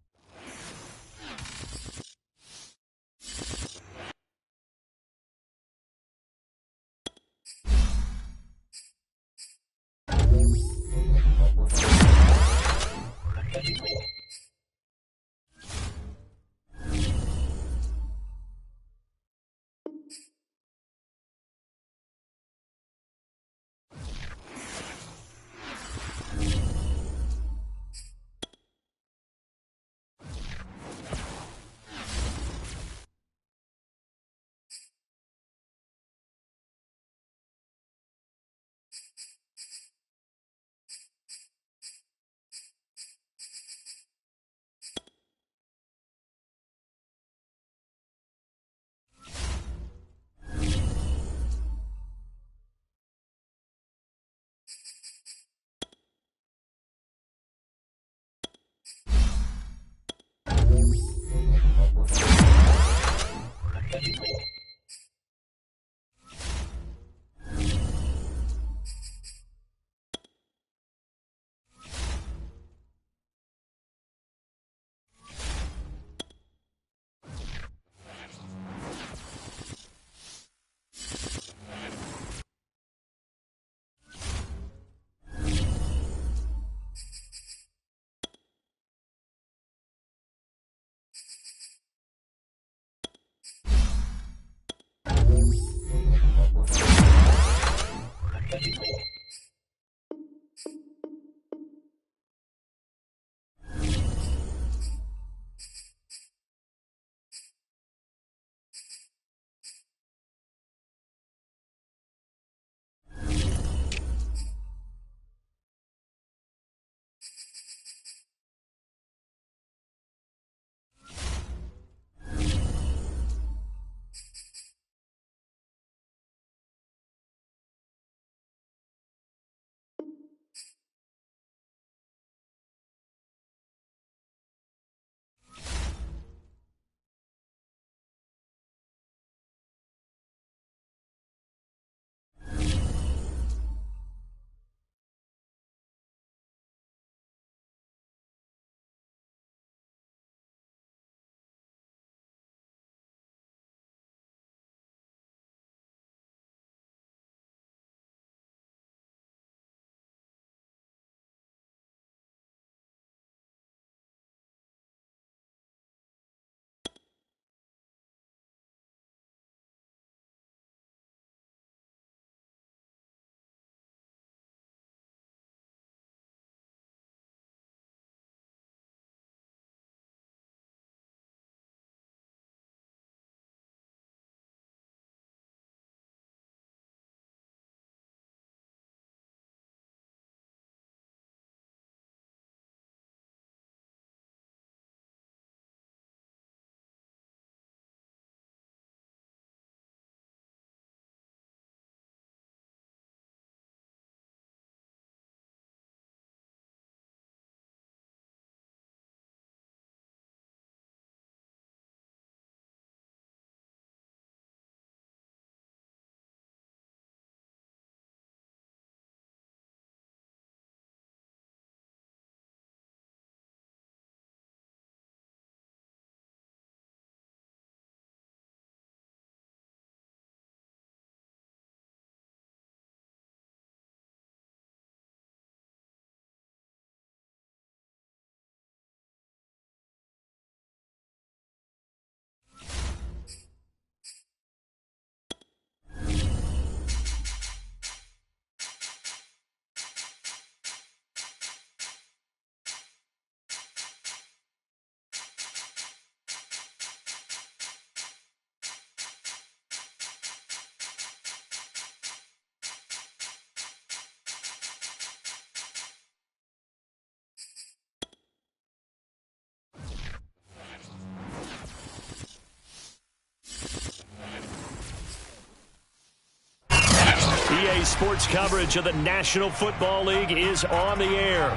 Today's sports coverage of the National Football League is on the air.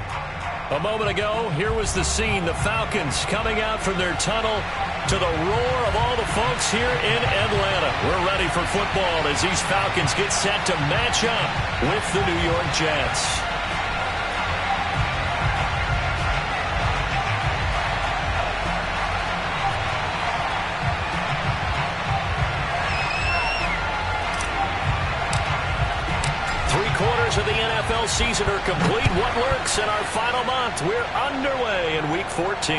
A moment ago, here was the scene. The Falcons coming out from their tunnel to the roar of all the folks here in Atlanta. We're ready for football as these Falcons get set to match up with the New York Jets. Of the NFL season are complete. What works in our final month? We're underway in Week 14.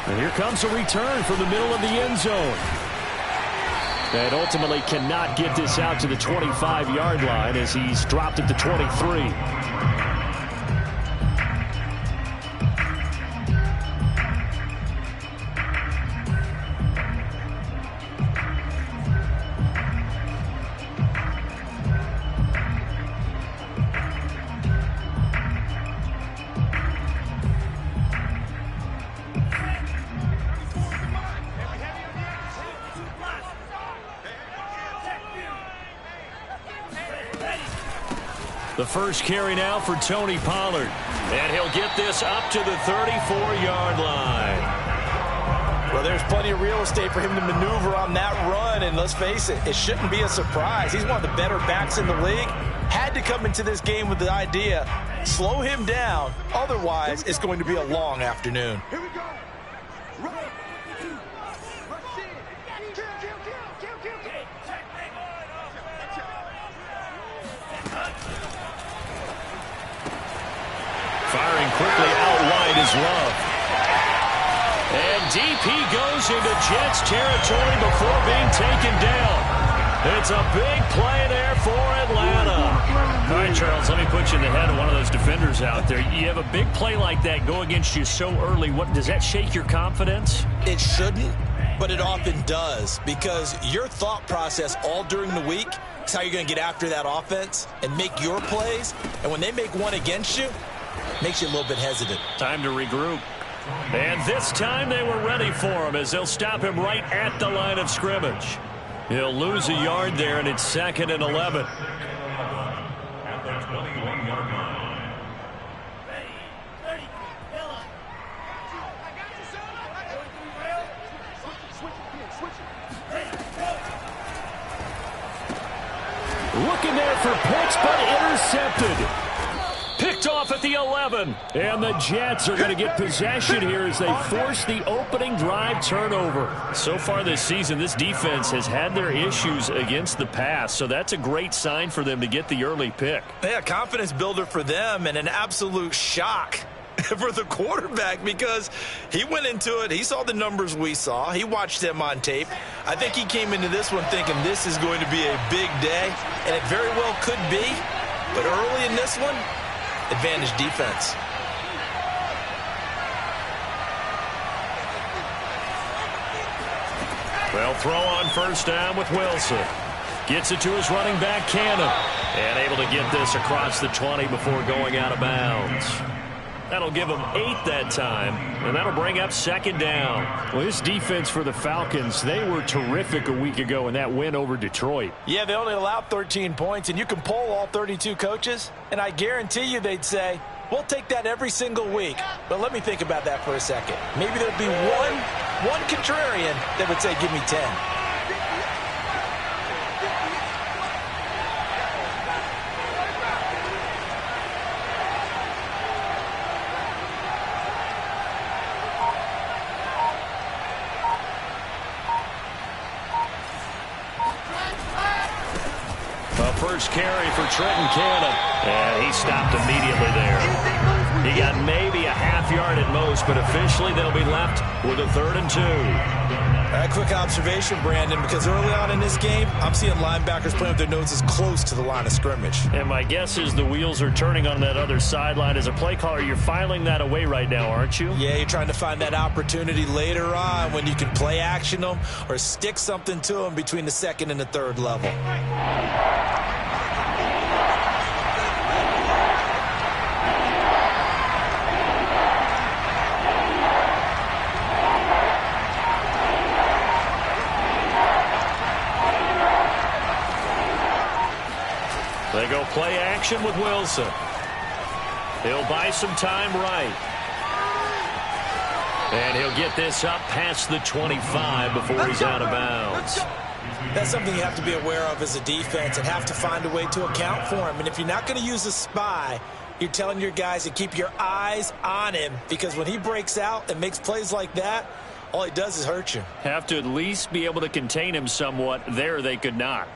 And here comes a return from the middle of the end zone. And ultimately cannot get this out to the 25-yard line as he's dropped at the 23. The first carry now for Tony Pollard. And he'll get this up to the 34-yard line. Well, there's plenty of real estate for him to maneuver on that run. And let's face it, it shouldn't be a surprise. He's one of the better backs in the league. Had to come into this game with the idea, slow him down. Otherwise, it's going to be a long afternoon. Here we go. Firing quickly out wide is Love. And deep he goes into Jets territory before being taken down. It's a big play there for Atlanta. All right, Charles, let me put you in the head of one of those defenders out there. You have a big play like that go against you so early. What does that shake your confidence? It shouldn't, but it often does, because your thought process all during the week is how you're going to get after that offense and make your plays. And when they make one against you, makes you a little bit hesitant. Time to regroup. And this time they were ready for him as they'll stop him right at the line of scrimmage. He'll lose a yard there, and it's 2nd and 11. At the 21-yard line. Looking there for Pitts, but intercepted. Picked off at the 11. And the Jets are going to get possession here as they force the opening drive turnover. So far this season, this defense has had their issues against the pass, so that's a great sign for them to get the early pick. Yeah, confidence builder for them and an absolute shock for the quarterback, because he went into it, he saw the numbers we saw, he watched them on tape. I think he came into this one thinking this is going to be a big day, and it very well could be, but early in this one, advantage defense. Well, throw on first down with Wilson. Gets it to his running back, Cannon. And able to get this across the 20 before going out of bounds. That'll give them 8 that time, and that'll bring up 2nd down. Well, this defense for the Falcons, they were terrific a week ago in that win over Detroit. Yeah, they only allowed 13 points, and you can poll all 32 coaches, and I guarantee you they'd say, we'll take that every single week. But let me think about that for a second. Maybe there'd be one contrarian that would say, give me 10. First carry for Trenton Cannon. And he stopped immediately there. He got maybe a half yard at most, but officially they'll be left with a 3rd and 2. A quick observation, Brandon, because early on in this game, I'm seeing linebackers playing with their noses close to the line of scrimmage. And my guess is the wheels are turning on that other sideline. As a play caller, you're filing that away right now, aren't you? Yeah, you're trying to find that opportunity later on when you can play action them or stick something to them between the 2nd and the 3rd level. They go play action with Wilson. He'll buy some time right. And he'll get this up past the 25 before he's out of bounds. That's something you have to be aware of as a defense and have to find a way to account for him. And if you're not going to use a spy, you're telling your guys to keep your eyes on him, because when he breaks out and makes plays like that, all he does is hurt you. Have to at least be able to contain him somewhat. There they could not.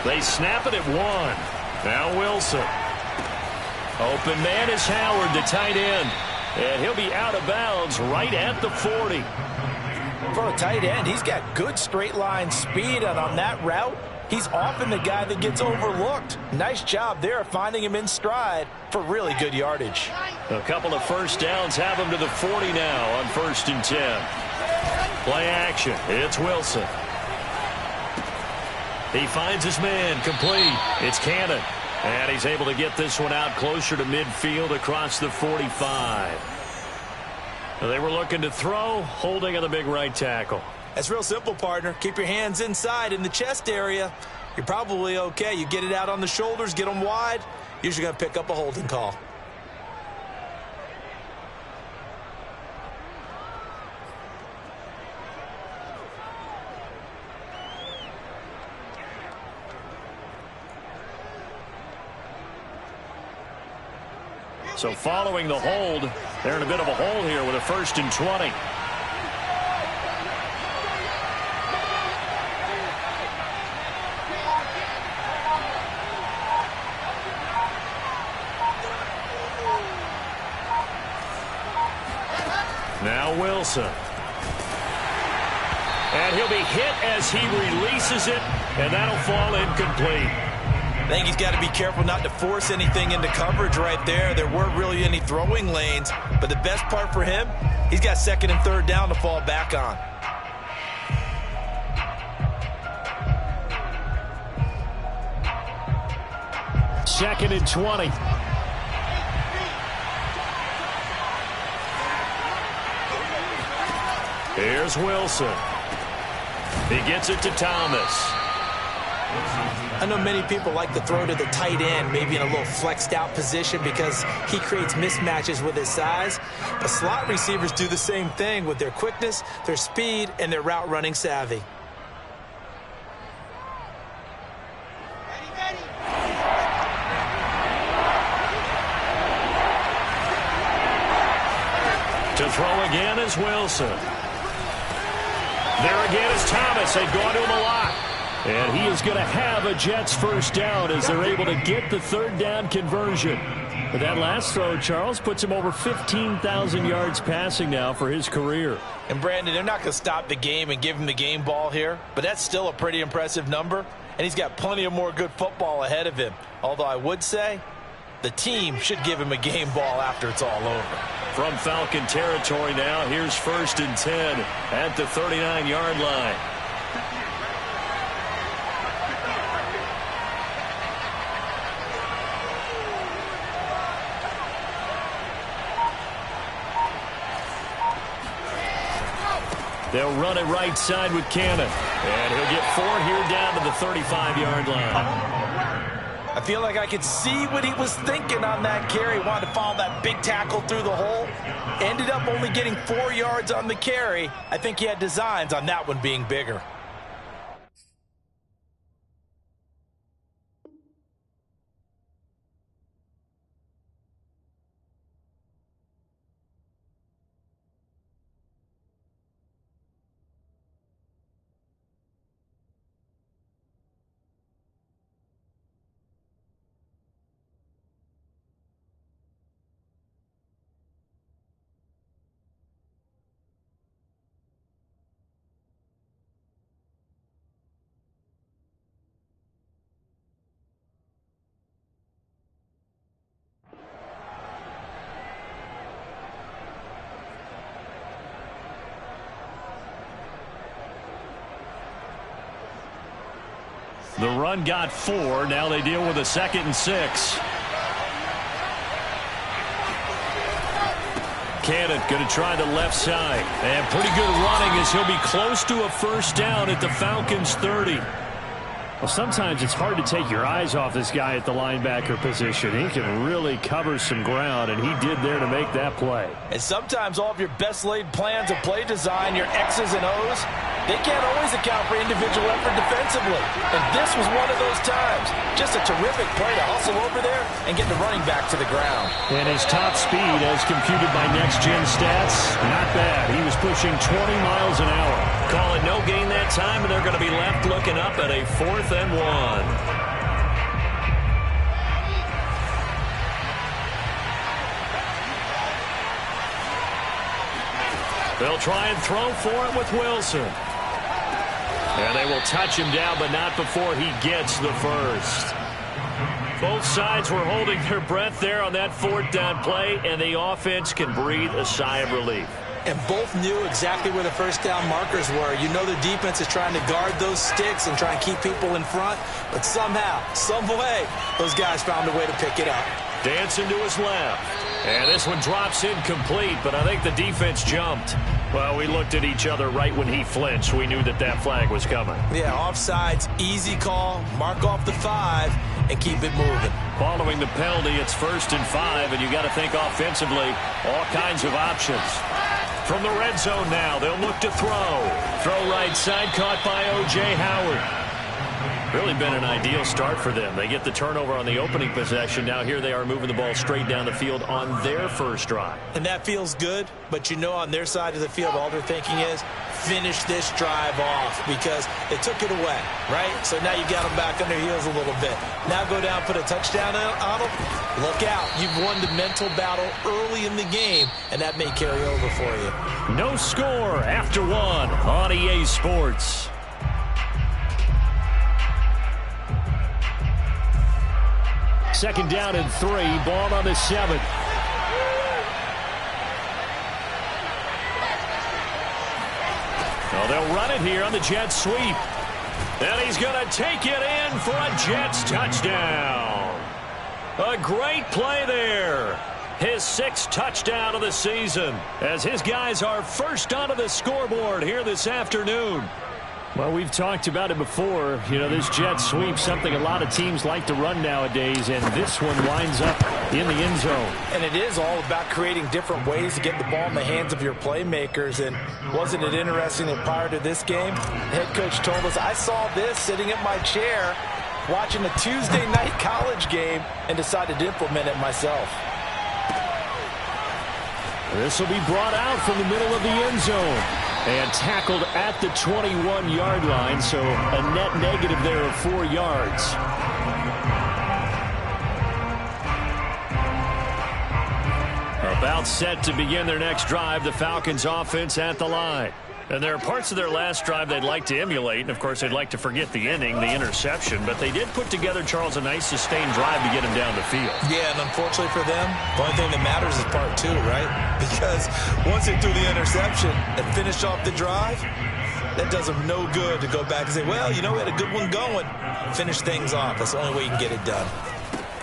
They snap it at 1. Now Wilson. Open man is Howard, the tight end. And he'll be out of bounds right at the 40. For a tight end, he's got good straight line speed, and on that route, he's often the guy that gets overlooked. Nice job there finding him in stride for really good yardage. A couple of first downs have him to the 40 now on 1st and 10. Play action. It's Wilson. He finds his man, complete. It's Cannon. And he's able to get this one out closer to midfield across the 45. They were looking to throw, holding on the big right tackle. That's real simple, partner. Keep your hands inside in the chest area. You're probably okay. You get it out on the shoulders, get them wide, usually going to pick up a holding call. So following the hold, they're in a bit of a hole here with a 1st and 20. Now Wilson. And he'll be hit as he releases it, and that'll fall incomplete. I think he's got to be careful not to force anything into coverage right there. There weren't really any throwing lanes, but the best part for him, he's got 2nd and 3rd down to fall back on. Second and 20. Here's Wilson. He gets it to Thomas. I know many people like to throw to the tight end, maybe in a little flexed out position because he creates mismatches with his size. But slot receivers do the same thing with their quickness, their speed, and their route running savvy. To throw again is Wilson. There again is Thomas. They've gone to him a lot. And he is going to have a Jets first down as they're able to get the 3rd down conversion. But that last throw, Charles, puts him over 15,000 yards passing now for his career. And Brandon, they're not going to stop the game and give him the game ball here, but that's still a pretty impressive number, and he's got plenty of more good football ahead of him. Although I would say the team should give him a game ball after it's all over. From Falcon territory now, here's 1st and 10 at the 39-yard line. They'll run it right side with Cannon. And he'll get 4 here down to the 35-yard line. I feel like I could see what he was thinking on that carry. Wanted to follow that big tackle through the hole. Ended up only getting 4 yards on the carry. I think he had designs on that one being bigger. The run got 4. Now they deal with a 2nd and 6. Cannon going to try the left side. And pretty good running as he'll be close to a first down at the Falcons' 30. Well, sometimes it's hard to take your eyes off this guy at the linebacker position. He can really cover some ground, and he did there to make that play. And sometimes all of your best laid plans of play design, your X's and O's, they can't always account for individual effort defensively. And this was one of those times. Just a terrific play to hustle over there and get the running back to the ground. And his top speed, as computed by next-gen stats, not bad. He was pushing 20 miles an hour. Call it no gain that time, and they're going to be left looking up at a 4th and 1. They'll try and throw for it with Wilson. And they will touch him down, but not before he gets the first. Both sides were holding their breath there on that 4th down play, and the offense can breathe a sigh of relief. And both knew exactly where the first down markers were. You know the defense is trying to guard those sticks and try and keep people in front. But somehow, some way, those guys found a way to pick it up. Dancing to his left. And this one drops incomplete, but I think the defense jumped. Well, we looked at each other right when he flinched. We knew that that flag was coming. Yeah, offsides, easy call, mark off the 5, and keep it moving. Following the penalty, it's 1st and 5, and you got to think offensively, all kinds of options. From the red zone now, they'll look to throw. Throw right side, caught by O.J. Howard. Really been an ideal start for them. They get the turnover on the opening possession. Now here they are moving the ball straight down the field on their first drive. And that feels good, but you know on their side of the field, all they're thinking is finish this drive off because they took it away, right? So now you got them back on their heels a little bit. Now go down, put a touchdown on them. Look out. You've won the mental battle early in the game, and that may carry over for you. No score after 1 on EA Sports. Second down and 3, ball on the 7th. Well, they'll run it here on the Jets sweep. And he's going to take it in for a Jets touchdown. A great play there. His 6th touchdown of the season as his guys are first onto the scoreboard here this afternoon. Well, we've talked about it before. You know, this jet sweep, something a lot of teams like to run nowadays, and this one winds up in the end zone. And it is all about creating different ways to get the ball in the hands of your playmakers. And wasn't it interesting that prior to this game, the head coach told us, I saw this sitting in my chair watching a Tuesday night college game and decided to implement it myself. This will be brought out from the middle of the end zone and tackled at the 21-yard line, so a net negative there of 4 yards. About set to begin their next drive, the Falcons offense at the line. And there are parts of their last drive they'd like to emulate, and of course they'd like to forget the ending, the interception, but they did put together, Charles, a nice sustained drive to get him down the field. Yeah, and unfortunately for them, the only thing that matters is part 2, right? Because once they threw the interception and finished off the drive, that does them no good to go back and say, well, you know, we had a good one going. Finish things off. That's the only way you can get it done.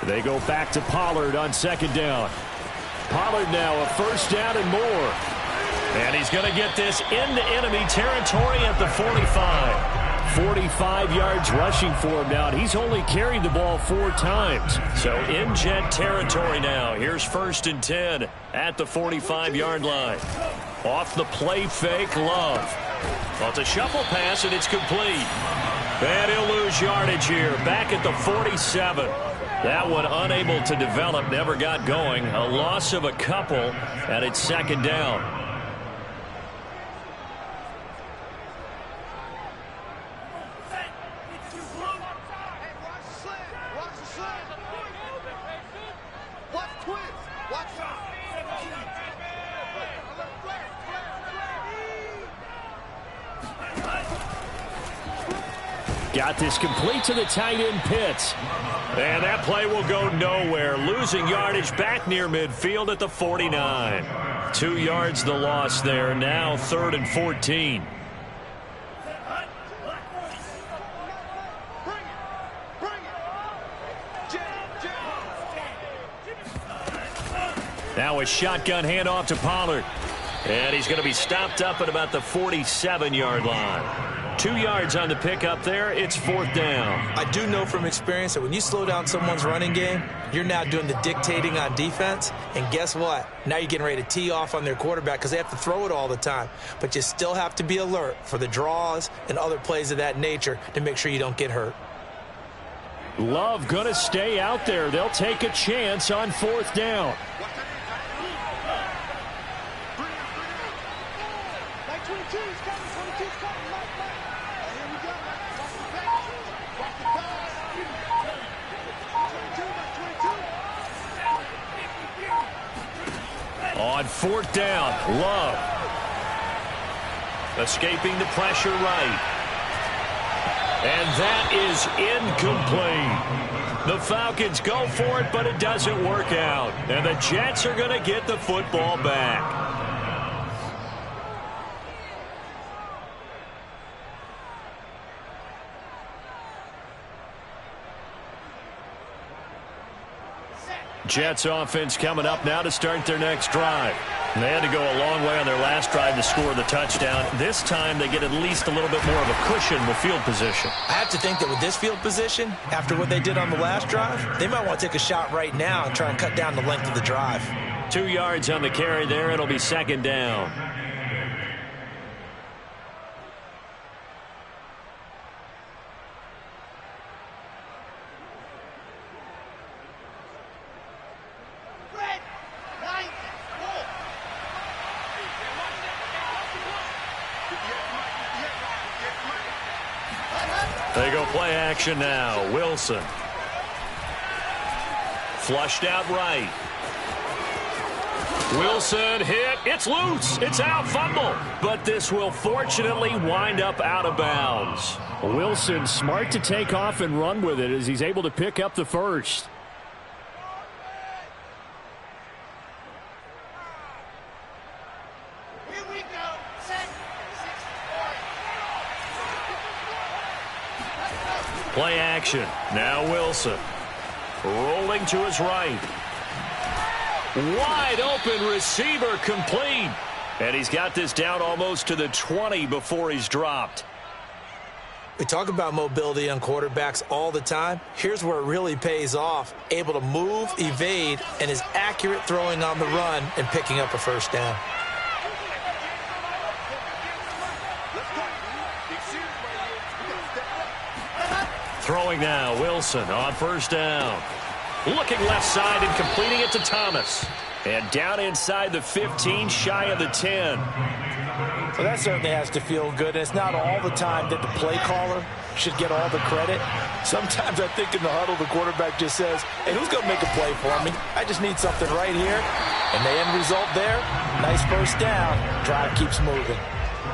They go back to Pollard on second down. Pollard now a first down and more. And he's going to get this into enemy territory at the 45. 45 yards rushing for him now, and he's only carried the ball 4 times. So in jet territory now. Here's 1st and 10 at the 45-yard line. Off the play fake, Love. Well, it's a shuffle pass, and it's complete. And he'll lose yardage here, back at the 47. That one unable to develop, never got going. A loss of a couple, and it's second down. Got this complete to the tight end, Pitts. And that play will go nowhere. Losing yardage back near midfield at the 49. 2 yards the loss there. Now 3rd and 14. Now a shotgun handoff to Pollard. And he's going to be stopped up at about the 47-yard line. 2 yards on the pickup there. It's 4th down. I do know from experience that when you slow down someone's running game, you're now doing the dictating on defense. And guess what? Now you're getting ready to tee off on their quarterback because they have to throw it all the time. But you still have to be alert for the draws and other plays of that nature to make sure you don't get hurt. Love going to stay out there. They'll take a chance on 4th down. On 4th down, Love. Escaping the pressure right. And that is incomplete. The Falcons go for it, but it doesn't work out. And the Jets are going to get the football back. Jets offense coming up now to start their next drive. And they had to go a long way on their last drive to score the touchdown. This time they get at least a little bit more of a cushion with field position. I have to think that with this field position, after what they did on the last drive, they might want to take a shot right now and try and cut down the length of the drive. 2 yards on the carry there. It'll be 2nd down. They go play action now. Wilson. Flushed out right. Wilson hit. It's loose. It's out. Fumble. But this will fortunately wind up out of bounds. Wilson smart to take off and run with it as he's able to pick up the first. Play action. Now Wilson. Rolling to his right. Wide open receiver complete. And he's got this down almost to the 20 before he's dropped. We talk about mobility on quarterbacks all the time. Here's where it really pays off. Able to move, evade, and is accurate throwing on the run and picking up a first down. Throwing now, Wilson on first down. Looking left side and completing it to Thomas. And down inside the 15, shy of the 10. Well, that certainly has to feel good. And it's not all the time that the play caller should get all the credit. Sometimes I think in the huddle, the quarterback just says, hey, who's going to make a play for me? I just need something right here. And the end result there, nice first down. Drive keeps moving.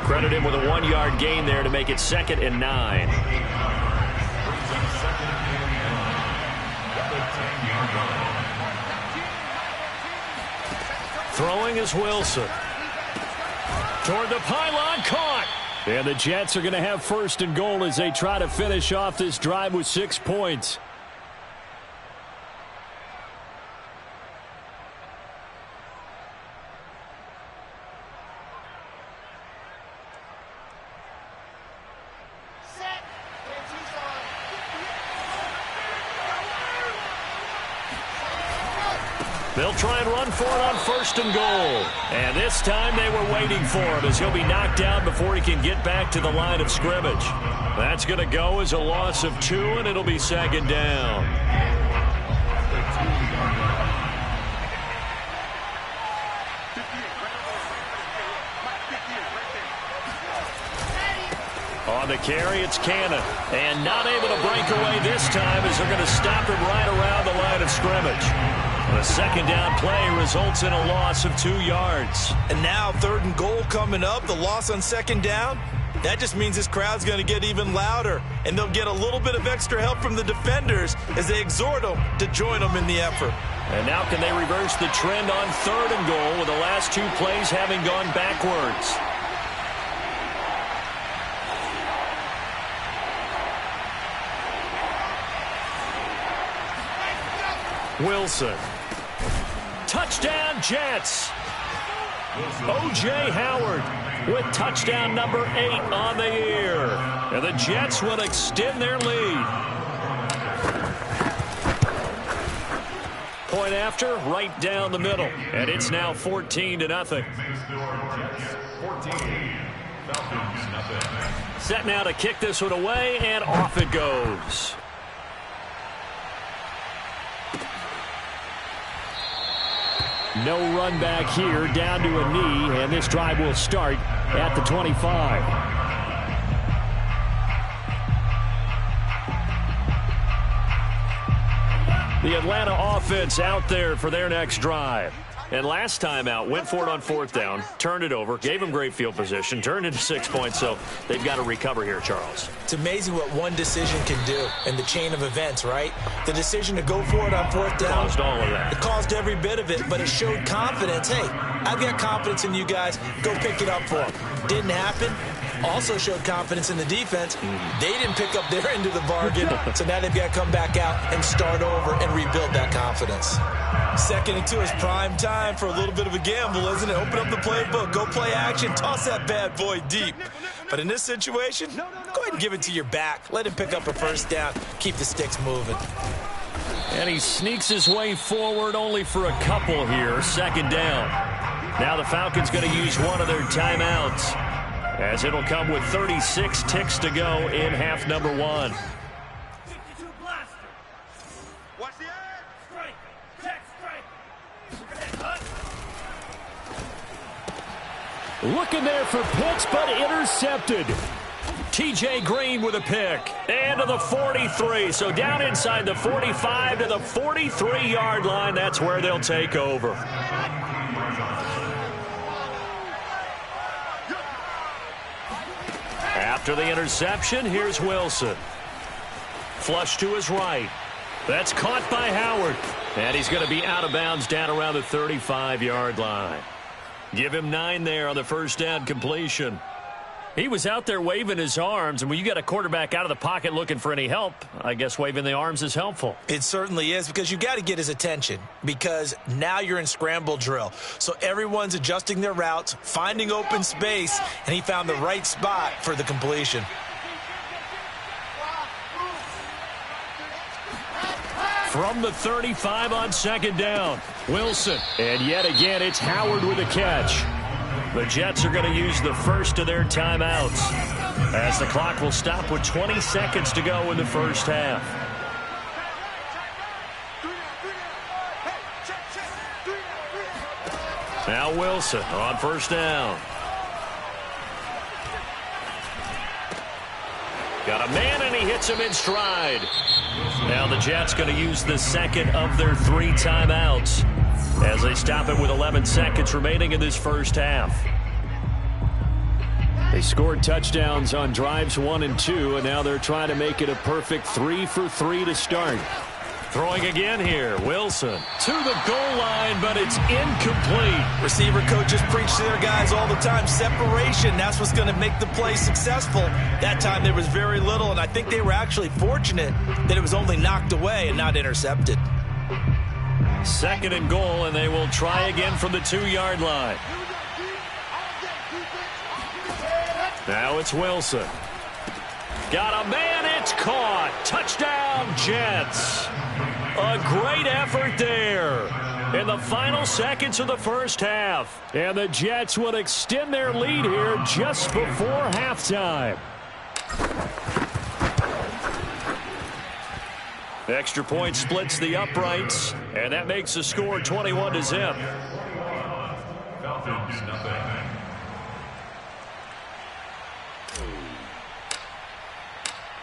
Credit him with a 1-yard gain there to make it 2nd and 9. Throwing is Wilson. Toward the pylon, caught. And the Jets are going to have 1st and goal as they try to finish off this drive with 6 points. They'll try and run for it on 1st and goal. And this time they were waiting for him as he'll be knocked down before he can get back to the line of scrimmage. That's going to go as a loss of 2, and it'll be 2nd down. On the carry, it's Cannon. And not able to break away this time as they're going to stop him right around the line of scrimmage. The 2nd down play results in a loss of 2 yards. And now 3rd and goal coming up. The loss on 2nd down. That just means this crowd's going to get even louder. And they'll get a little bit of extra help from the defenders as they exhort them to join them in the effort. And now can they reverse the trend on 3rd and goal with the last 2 plays having gone backwards? Wilson. Touchdown, Jets. O.J. Howard with touchdown number 8 on the year. And the Jets will extend their lead. Point after, right down the middle. And it's now 14-0. Set now to kick this one away, and off it goes. No run back here, down to a knee, and this drive will start at the 25. The Atlanta offense out there for their next drive. And last time out, went for it on 4th down, turned it over, gave them great field position, turned into 6 points, so they've got to recover here, Charles. It's amazing what one decision can do in the chain of events, right? The decision to go for it on 4th down. Caused all of that. It caused every bit of it, but it showed confidence. Hey, I've got confidence in you guys. Go pick it up for them. Didn't happen. Also showed confidence in the defense. They didn't pick up their end of the bargain, so now they've got to come back out and start over and rebuild that confidence. 2nd and 2 is prime time for a little bit of a gamble, isn't it? Open up the playbook, go play action, toss that bad boy deep. But in this situation, go ahead and give it to your back. Let him pick up a 1st down, keep the sticks moving. And he sneaks his way forward only for a couple here. 2nd down. Now the Falcons going to use one of their timeouts, as it'll come with 36 ticks to go in half number 1. Looking there for Pitts, but intercepted. T.J. Green with a pick. And to the 43. So down inside the 45 to the 43-yard line. That's where they'll take over. After the interception, here's Wilson. Flush to his right. That's caught by Howard. And he's going to be out of bounds down around the 35-yard line. Give him 9 there on the 1st down completion. He was out there waving his arms, and when you got a quarterback out of the pocket looking for any help, I guess waving the arms is helpful. It certainly is, because you got to get his attention, because now you're in scramble drill. So everyone's adjusting their routes, finding open space, and he found the right spot for the completion. From the 35 on 2nd down, Wilson. And yet again, it's Howard with a catch. The Jets are going to use the first of their timeouts, as the clock will stop with 20 seconds to go in the 1st half. Now Wilson on 1st down. Got a man, and he hits him in stride. Now the Jets going to use the 2nd of their 3 timeouts, as they stop it with 11 seconds remaining in this 1st half. They scored touchdowns on drives 1 and 2, and now they're trying to make it a perfect 3 for 3 to start. Throwing again here, Wilson to the goal line, but it's incomplete. Receiver coaches preach to their guys all the time. Separation, that's what's going to make the play successful. That time there was very little, and I think they were actually fortunate that it was only knocked away and not intercepted. 2nd and goal, and they will try again from the 2-yard line. Now it's Wilson. Got a man, it's caught. Touchdown, Jets. A great effort there in the final seconds of the 1st half. And the Jets will extend their lead here just before halftime. Extra point splits the uprights, and that makes the score 21-0. Falcons, nothing.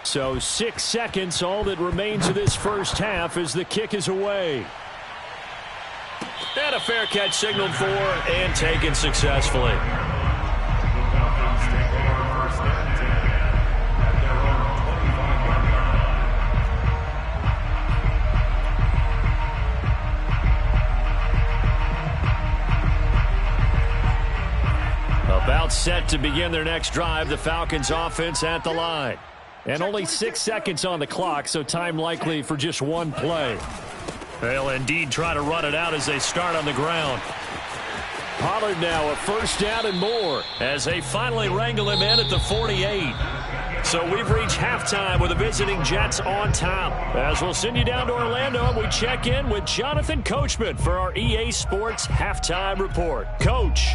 So 6 seconds, all that remains of this 1st half as the kick is away. And a fair catch signaled for and taken successfully. About set to begin their next drive, the Falcons offense at the line. And only 6 seconds on the clock, so time likely for just one play. They'll indeed try to run it out as they start on the ground. Pollard now a first down and more as they finally wrangle him in at the 48. So we've reached halftime with the visiting Jets on top. As we'll send you down to Orlando and we check in with Jonathan Coachman for our EA Sports Halftime Report. Coach.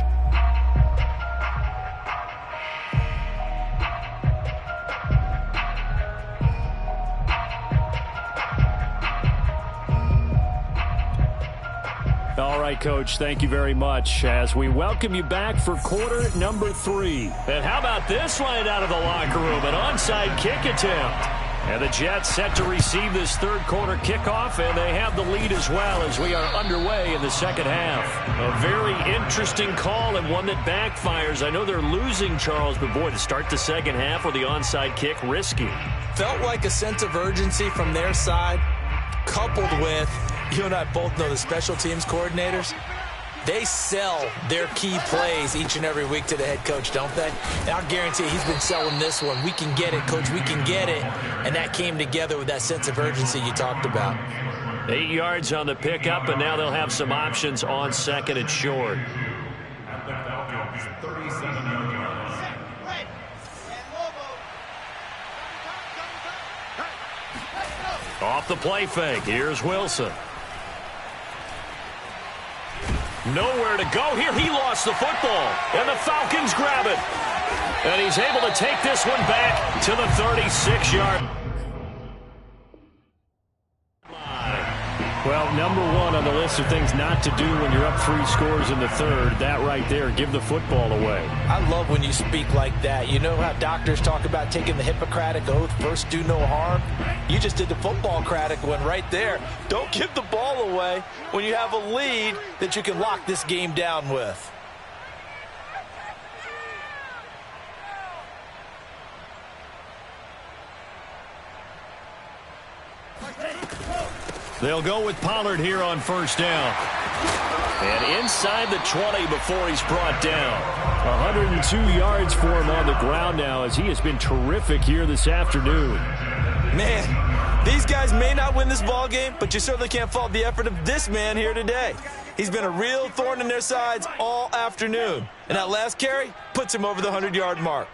All right, Coach, thank you very much as we welcome you back for quarter number 3. And how about this line out of the locker room, an onside kick attempt. And the Jets set to receive this third quarter kickoff, and they have the lead as well as we are underway in the second half. A very interesting call and one that backfires. I know they're losing, Charles, but boy, to start the second half with the onside kick, risky. Felt like a sense of urgency from their side, coupled with, you and I both know the special teams coordinators, they sell their key plays each and every week to the head coach, don't they? And I'll guarantee you he's been selling this one. We can get it, Coach, we can get it. And that came together with that sense of urgency you talked about. 8 yards on the pickup, and now they'll have some options on second and short. At the Falcons, 37 yards. Off the play fake, here's Wilson. Nowhere to go here. He lost the football, and the Falcons grab it. And he's able to take this one back to the 36-yard line. Well, number one on the list of things not to do when you're up 3 scores in the third, that right there, give the football away. I love when you speak like that. You know how doctors talk about taking the Hippocratic Oath, first do no harm? You just did the football-cratic one right there. Don't give the ball away when you have a lead that you can lock this game down with. They'll go with Pollard here on first down. And inside the 20 before he's brought down. 102 yards for him on the ground now as he has been terrific here this afternoon. Man, these guys may not win this ball game, but you certainly can't fault the effort of this man here today. He's been a real thorn in their sides all afternoon. And that last carry puts him over the 100-yard mark.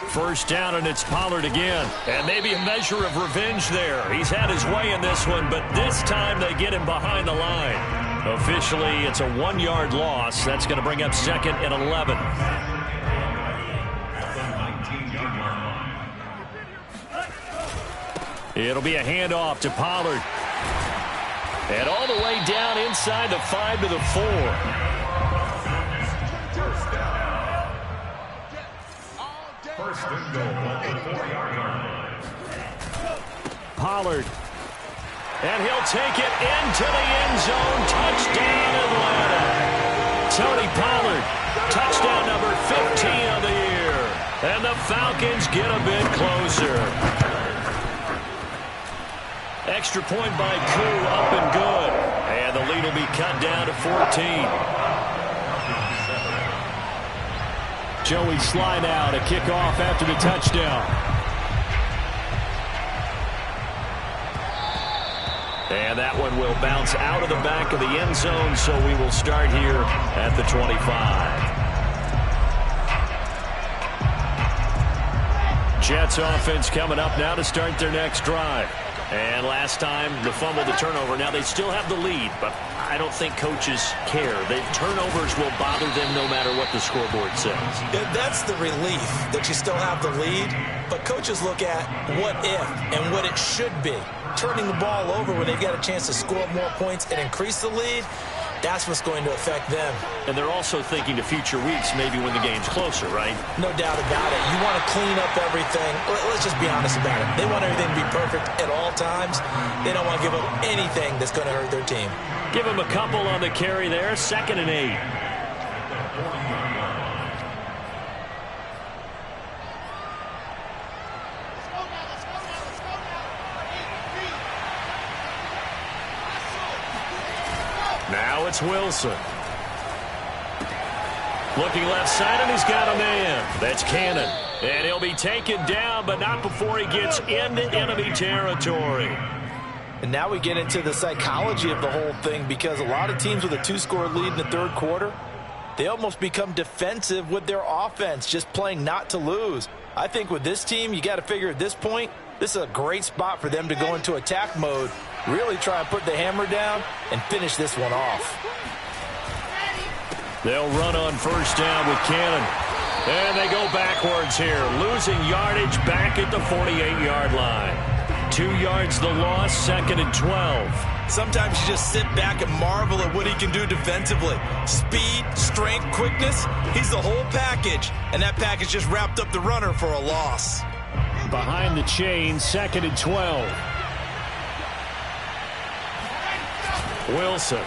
First down, and it's Pollard again. And maybe a measure of revenge there. He's had his way in this one, but this time they get him behind the line. Officially, it's a 1-yard loss. That's going to bring up second and 11. It'll be a handoff to Pollard. And all the way down inside the 5 to the 4. First and goal at the 4-yard line. Pollard. And he'll take it into the end zone. Touchdown, Atlanta. Tony Pollard. Touchdown number 15 of the year. And the Falcons get a bit closer. Extra point by Koo, up and good. And the lead will be cut down to 14. Joey Sly now to kick off after the touchdown. And that one will bounce out of the back of the end zone, so we will start here at the 25. Jets offense coming up now to start their next drive. And last time, the fumble, the turnover. Now they still have the lead, but I don't think coaches care. Turnovers will bother them no matter what the scoreboard says. Yeah, that's the relief that you still have the lead, but coaches look at what if and what it should be. Turning the ball over when they've got a chance to score more points and increase the lead, that's what's going to affect them. And they're also thinking to future weeks, maybe when the game's closer, right? No doubt about it. You want to clean up everything. Let's just be honest about it. They want everything to be perfect at all times. They don't want to give up anything that's going to hurt their team. Give them a couple on the carry there. 2nd and 8. Now it's Wilson. Looking left side, and he's got a man. That's Cannon. And he'll be taken down, but not before he gets into enemy territory. And now we get into the psychology of the whole thing, because a lot of teams with a 2-score lead in the third quarter, they almost become defensive with their offense, just playing not to lose. I think with this team, you got to figure at this point, this is a great spot for them to go into attack mode, really try and put the hammer down and finish this one off. They'll run on first down with Cannon. And they go backwards here, losing yardage back at the 48-yard line. 2 yards the loss, 2nd and 12. Sometimes you just sit back and marvel at what he can do defensively. Speed, strength, quickness, he's the whole package. And that package just wrapped up the runner for a loss. Behind the chain, 2nd and 12. Wilson.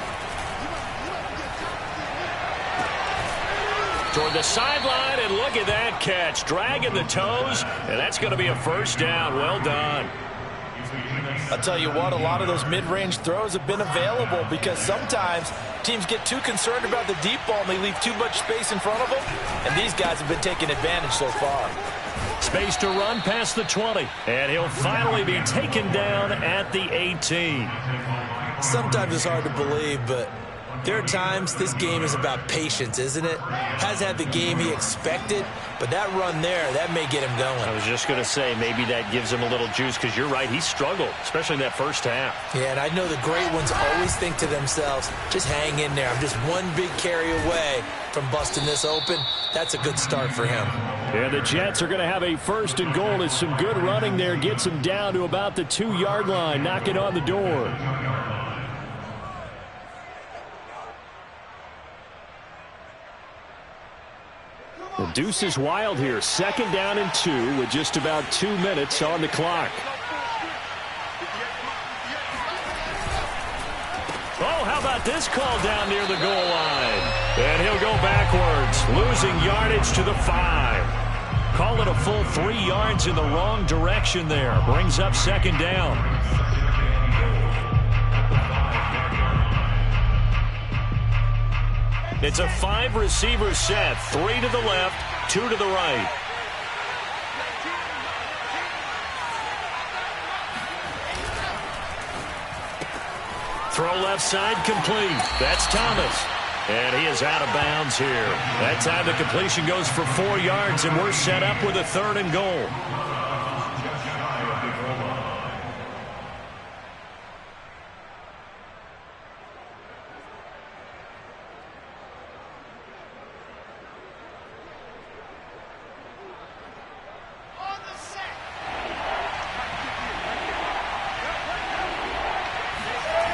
Toward the sideline, and look at that catch. Dragging the toes, and that's going to be a first down. Well done. I'll tell you what, a lot of those mid-range throws have been available, because sometimes teams get too concerned about the deep ball and they leave too much space in front of them, and these guys have been taking advantage so far. Space to run past the 20, and he'll finally be taken down at the 18. Sometimes it's hard to believe, but there are times this game is about patience, isn't it? Has had the game he expected, but that run there, that may get him going. I was just going to say, maybe that gives him a little juice, because you're right, he struggled, especially in that first half. Yeah, and I know the great ones always think to themselves, just hang in there. I'm just one big carry away from busting this open. That's a good start for him. And the Jets are going to have a 1st and goal. As some good running there gets him down to about the 2-yard line, knocking on the door. The deuce is wild here. 2nd down and 2 with just about 2 minutes on the clock. Oh, how about this call down near the goal line? And he'll go backwards, losing yardage to the 5. Call it a full 3 yards in the wrong direction there. Brings up 2nd down. It's a 5-receiver set, 3 to the left, 2 to the right. Throw left side complete. That's Thomas. And he is out of bounds here. That time the completion goes for 4 yards, and we're set up with a 3rd and goal.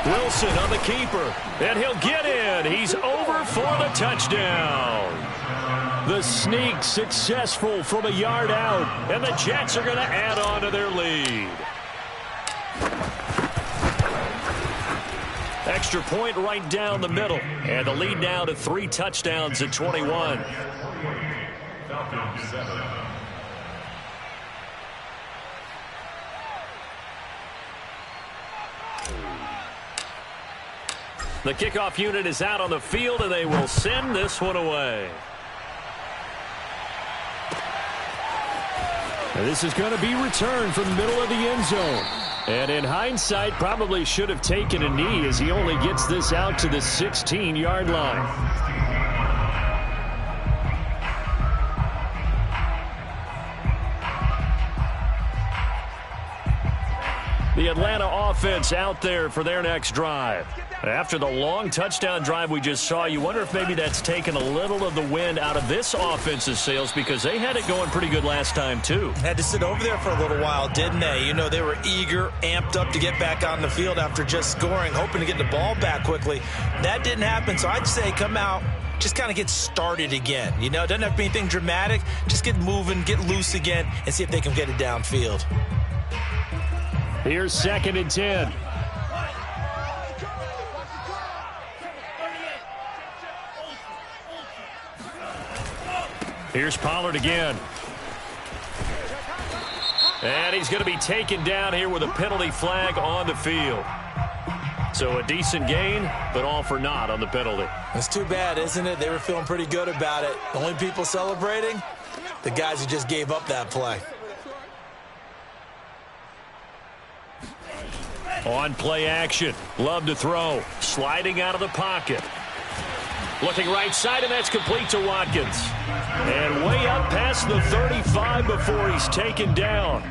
Wilson on the keeper, and he'll get in. He's over for the touchdown. The sneak successful from a yard out, and the Jets are going to add on to their lead. Extra point right down the middle, and the lead now to 3 touchdowns at 21. The kickoff unit is out on the field, and they will send this one away. And this is going to be returned from the middle of the end zone. And in hindsight, probably should have taken a knee, as he only gets this out to the 16-yard line. The Atlanta offense out there for their next drive. After the long touchdown drive we just saw, you wonder if maybe that's taken a little of the wind out of this offense's sails, because they had it going pretty good last time, too. Had to sit over there for a little while, didn't they? You know, they were eager, amped up to get back on the field after just scoring, hoping to get the ball back quickly. That didn't happen, so I'd say come out, just kind of get started again. You know, it doesn't have to be anything dramatic. Just get moving, get loose again, and see if they can get it downfield. Here's 2nd and 10. Here's Pollard again. And he's going to be taken down here with a penalty flag on the field. So a decent gain, but all for naught on the penalty. It's too bad, isn't it? They were feeling pretty good about it. The only people celebrating, the guys who just gave up that play. On play action. Love to throw. Sliding out of the pocket. Looking right side, and that's complete to Watkins. And way up past the 35 before he's taken down.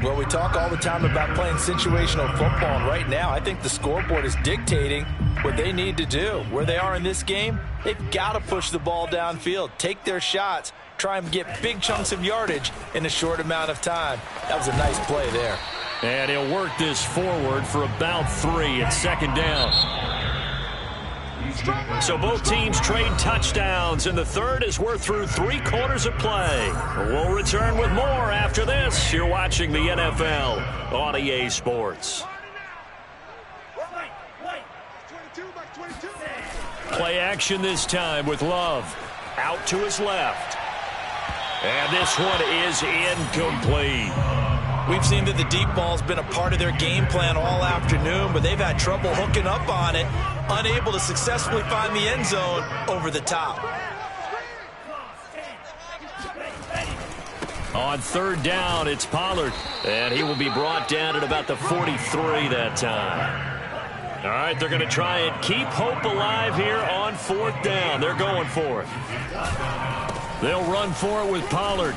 Well, we talk all the time about playing situational football, and right now I think the scoreboard is dictating what they need to do. Where they are in this game, they've got to push the ball downfield, take their shots, try and get big chunks of yardage in a short amount of time. That was a nice play there. And he'll work this forward for about 3 at second down. So both teams trade touchdowns, and the third as we're through 3 quarters of play. We'll return with more after this. You're watching the NFL on EA Sports. Play action this time with Love. Out to his left. And this one is incomplete. We've seen that the deep ball's been a part of their game plan all afternoon, but they've had trouble hooking up on it, unable to successfully find the end zone over the top. On third down, it's Pollard, and he will be brought down at about the 43 that time. All right, they're going to try and keep hope alive here on fourth down. They're going for it. They'll run for it with Pollard.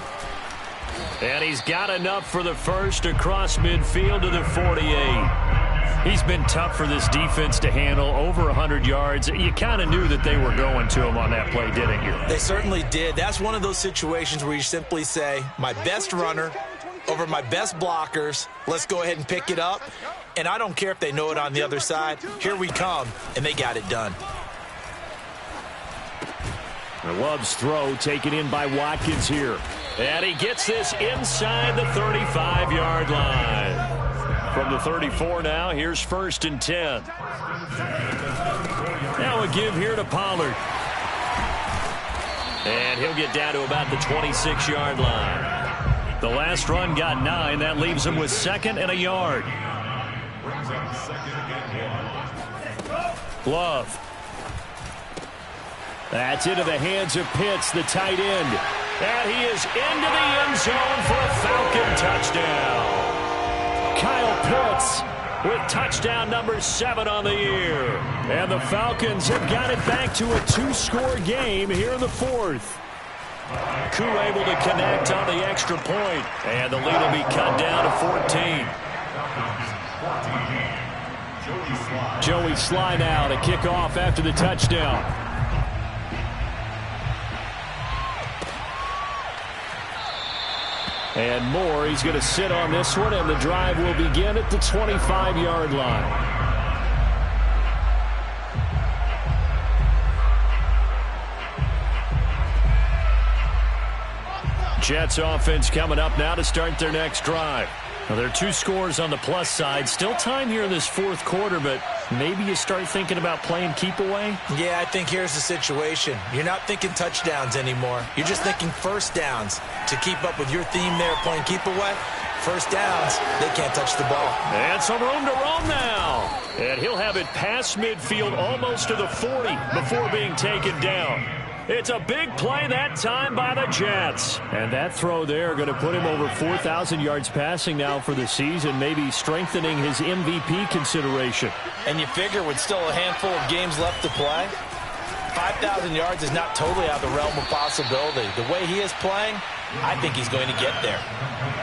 And he's got enough for the first across midfield to the 48. He's been tough for this defense to handle, over 100 yards. You kind of knew that they were going to him on that play, didn't you? They certainly did. That's one of those situations where you simply say, my best runner over my best blockers. Let's go ahead and pick it up. And I don't care if they know it on the other side. Here we come, and they got it done. Love's throw taken in by Watkins here. And he gets this inside the 35-yard line. From the 34 now, here's 1st and 10. Now a give here to Pollard. And he'll get down to about the 26-yard line. The last run got 9. That leaves him with 2nd and a yard. Love. That's into the hands of Pitts, the tight end. And he is into the end zone for a Falcon touchdown. Kyle Pitts with touchdown number 7 on the year. And the Falcons have got it back to a 2-score game here in the 4th. Koo able to connect on the extra point. And the lead will be cut down to 14. Joey Sly now to kick off after the touchdown. And Moore, he's going to sit on this one, and the drive will begin at the 25-yard line. Jets offense coming up now to start their next drive. Now, there are 2 scores on the plus side. Still time here in this 4th quarter, but maybe you start thinking about playing keep away? Yeah, I think here's the situation. You're not thinking touchdowns anymore. You're just thinking first downs. To keep up with your theme there, playing keep away, first downs, they can't touch the ball. And some room to roam now. And he'll have it past midfield almost to the 40 before being taken down. It's a big play that time by the Jets. And that throw there going to put him over 4,000 yards passing now for the season, maybe strengthening his MVP consideration. And you figure with still a handful of games left to play, 5,000 yards is not totally out of the realm of possibility. The way he is playing, I think he's going to get there.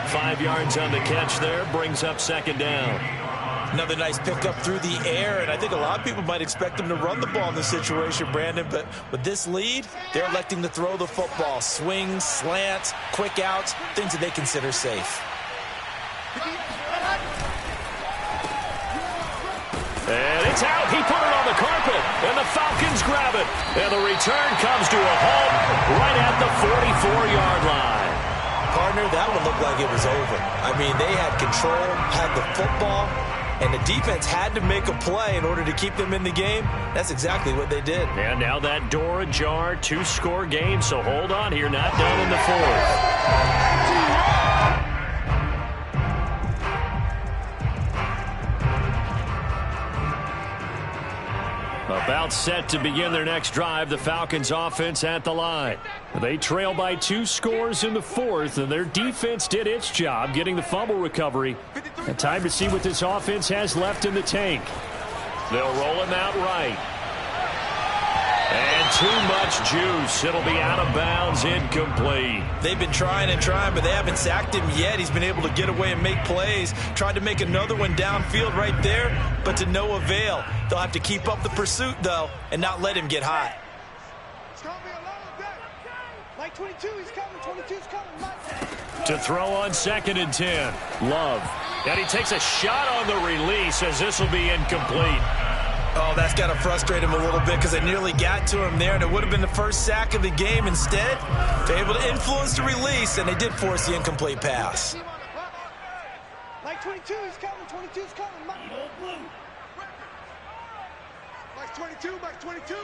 5 yards on the catch there, brings up 2nd down. Another nice pickup through the air, and I think a lot of people might expect him to run the ball in this situation, Brandon, but with this lead, they're electing to throw the football. Swings, slants, quick outs, things that they consider safe. And it's out. He put it on the carpet, and the Falcons grab it. And the return comes to a halt right at the 44-yard line. Partner, that one looked like it was over. I mean, they had control, had the football, and the defense had to make a play in order to keep them in the game. That's exactly what they did. And now that door ajar, 2-score game, so hold on here, not done in the 4th. about set to begin their next drive. The Falcons offense at the line. They trail by 2 scores in the fourth, and their defense did its job getting the fumble recovery. And time to see what this offense has left in the tank. They'll roll him out right. And too much juice. It'll be out of bounds, incomplete. They've been trying and trying, but they haven't sacked him yet. He's been able to get away and make plays. Tried to make another one downfield right there, but to no avail. They'll have to keep up the pursuit, though, and not let him get hot. It's going to be a long day. Like 22, he's coming. 22's coming. To throw on 2nd and 10. Love. And he takes a shot on the release as this will be incomplete. Oh, that's got to frustrate him a little bit because they nearly got to him there, and it would have been the first sack of the game. Instead, they're able to influence the release, and they did force the incomplete pass. Like 22, he's coming. 22's coming. Like 22, like 22.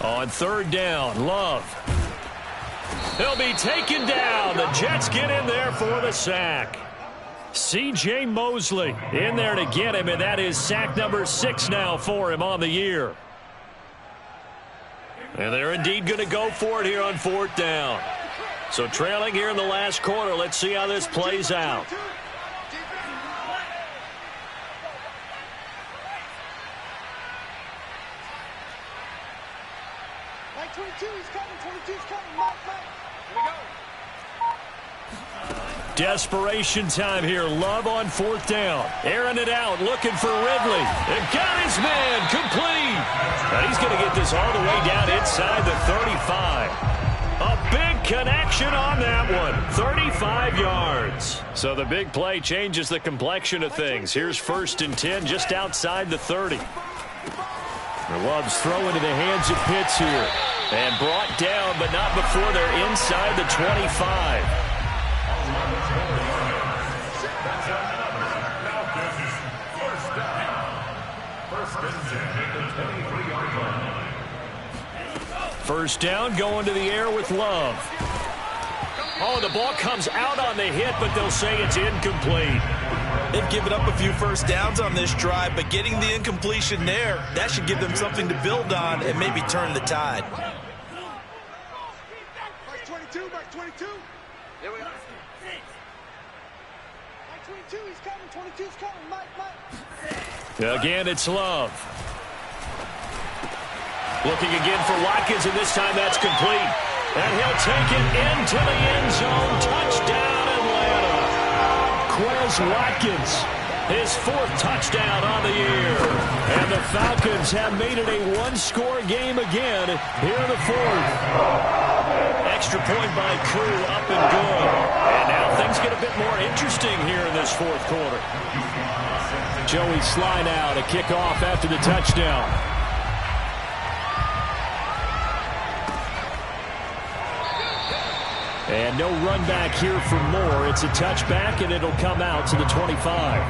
On 3rd down, Love. He'll be taken down. The Jets get in there for the sack. C.J. Mosley in there to get him, and that is sack number 6 now for him on the year. And they're indeed going to go for it here on 4th down. So trailing here in the last quarter, let's see how this plays out. Like 22, he's coming. 22's coming. Mike. Here we go. Desperation time here. Love on 4th down. Airing it out, looking for Ridley. And got his man complete. And he's going to get this all the way down inside the 35. A big connection on that one. 35 yards. So the big play changes the complexion of things. Here's 1st and 10 just outside the 30. Love's throw into the hands of Pitts here. And brought down, but not before they're inside the 25. First down, going to the air with Love. Oh, the ball comes out on the hit, but they'll say it's incomplete. They've given up a few first downs on this drive, but getting the incompletion there, that should give them something to build on and maybe turn the tide. Like 22, like 22. Here we go. Like 22, he's coming. 22's coming. Mike. Again, it's Love. Looking again for Watkins, and this time that's complete. And he'll take it into the end zone. Touchdown, Atlanta. Quez Watkins, his 4th touchdown on the year. And the Falcons have made it a 1-score game again here in the 4th. Extra point by Koo, up and good. And now things get a bit more interesting here in this 4th quarter. Joey Sly now to kick off after the touchdown. And no run back here for Moore. It's a touchback, and it'll come out to the 25.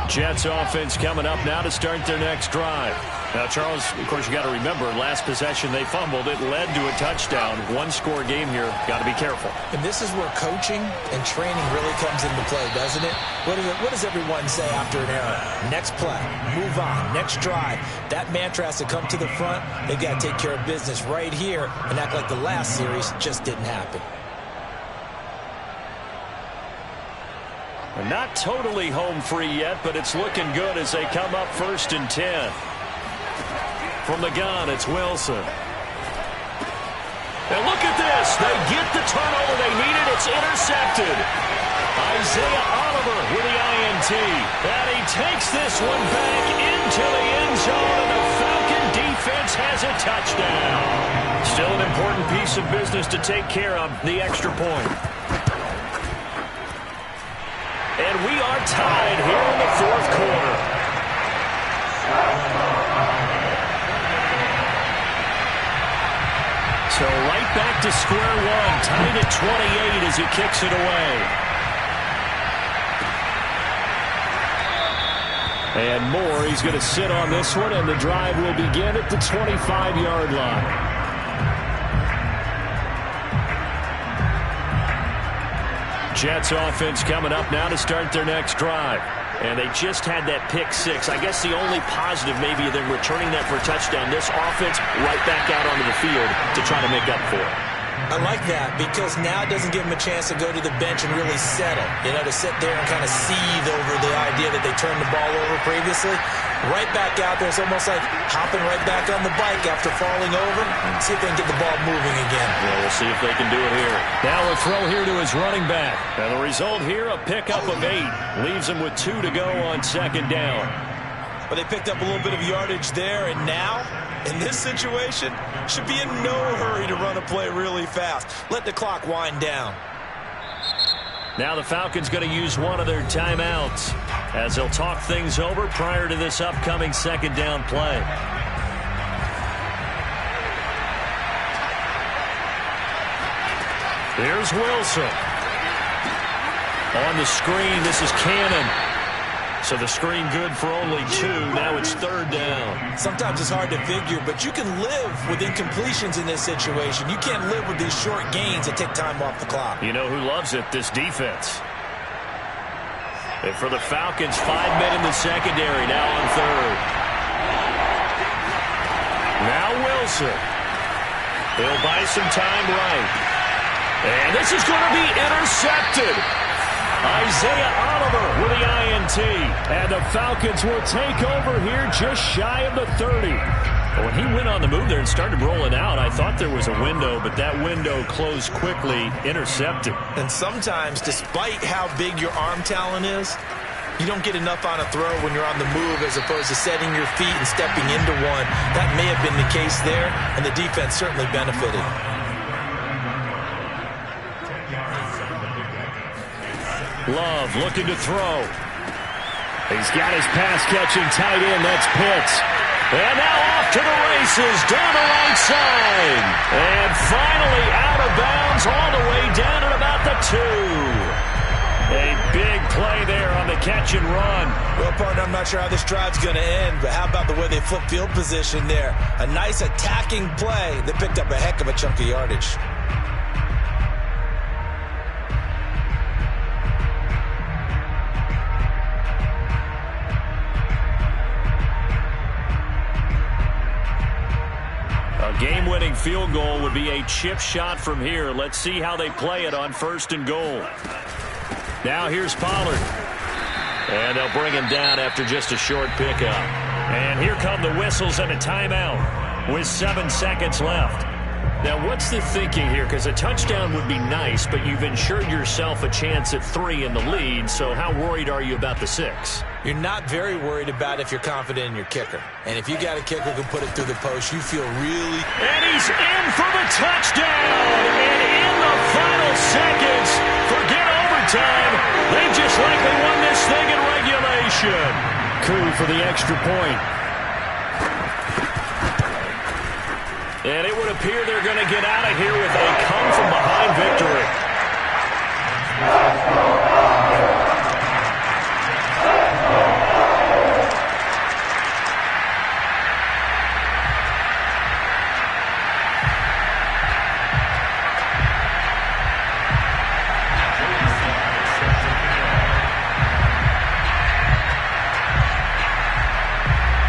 Jets offense coming up now to start their next drive. Now, Charles, of course, you got to remember, last possession they fumbled. It led to a touchdown. 1-score game here. Got to be careful. And this is where coaching and training really comes into play, doesn't it? What does everyone say after an error? Next play, move on, next drive. That mantra has to come to the front. They've got to take care of business right here and act like the last series just didn't happen. Not totally home free yet, but it's looking good as they come up 1st and 10. From the gun, it's Wilson. And look at this. They get the turnover they needed. It's intercepted. Isaiah Oliver with the INT. And he takes this one back into the end zone, and the Falcon defense has a touchdown. Still an important piece of business to take care of, the extra point. And we are tied here in the 4th quarter. So right back to square one, tied at 28 as he kicks it away. And Moore, he's going to sit on this one, and the drive will begin at the 25-yard line. Jets offense coming up now to start their next drive. And they just had that pick six. I guess the only positive maybe of them returning that for a touchdown. This offense right back out onto the field to try to make up for it. I like that because now it doesn't give them a chance to go to the bench and really settle. To sit there and kind of seethe over the idea that they turned the ball over previously. Right back out there. It's almost like hopping right back on the bike after falling over. See if they can get the ball moving again. Yeah, we'll see if they can do it here. Now a throw here to his running back. And the result here, a pickup of 8. Leaves him with 2 to go on second down. But they picked up a little bit of yardage there, and now, in this situation, should be in no hurry to run a play really fast. Let the clock wind down. Now the Falcons going to use one of their timeouts as they'll talk things over prior to this upcoming second down play. Here's Wilson. On the screen, this is Cannon. So the screen good for only 2. Now it's third down. Sometimes it's hard to figure, but you can live with incompletions in this situation. You can't live with these short gains that take time off the clock. You know who loves it? This defense. And for the Falcons, 5 men in the secondary now on third. Now Wilson. He'll buy some time right. And this is going to be intercepted. Isaiah Oliver with the INT. And the Falcons will take over here just shy of the 30. When he went on the move there and started rolling out, I thought there was a window, but that window closed quickly, intercepted. And sometimes, despite how big your arm talent is, you don't get enough on a throw when you're on the move as opposed to setting your feet and stepping into one. That may have been the case there, and the defense certainly benefited. Love looking to throw. He's got his pass-catching tight end. That's Pitts. And now off to the races down the right side. And finally out of bounds all the way down at about the 2. A big play there on the catch and run. Well, partner, I'm not sure how this drive's going to end, but how about the way they flip field position there? A nice attacking play that picked up a heck of a chunk of yardage. A game-winning field goal would be a chip shot from here. Let's see how they play it on first and goal. Now here's Pollard. And they'll bring him down after just a short pickup. And here come the whistles and a timeout with 7 seconds left. Now, what's the thinking here? Because a touchdown would be nice, but you've ensured yourself a chance at 3 in the lead, so how worried are you about the 6? You're not very worried about if you're confident in your kicker. And if you got a kicker who can put it through the post, you feel really... And he's in for the touchdown! And in the final seconds, forget overtime, they just likely won this thing in regulation. Coup for the extra point. And it would appear they're going to get out of here with a come-from-behind victory.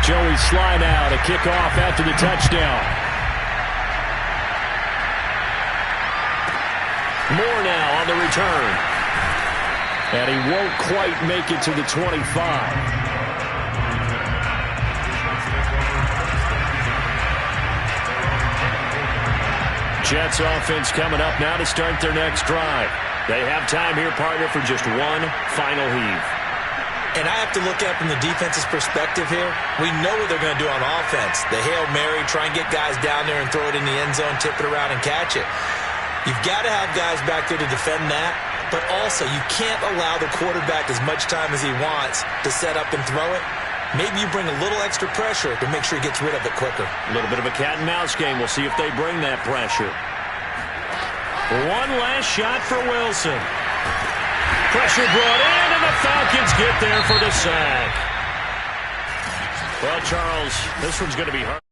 Joey Sly now to kick off after the touchdown. Moore now on the return. And he won't quite make it to the 25. Jets offense coming up now to start their next drive. They have time here, partner, for just one final heave. And I have to look at it from the defense's perspective here. We know what they're going to do on offense. The Hail Mary, try and get guys down there and throw it in the end zone, tip it around and catch it. You've got to have guys back there to defend that, but also you can't allow the quarterback as much time as he wants to set up and throw it. Maybe you bring a little extra pressure to make sure he gets rid of it quicker. A little bit of a cat and mouse game. We'll see if they bring that pressure. One last shot for Wilson. Pressure brought in, and the Falcons get there for the sack. Well, Charles, this one's going to be hard.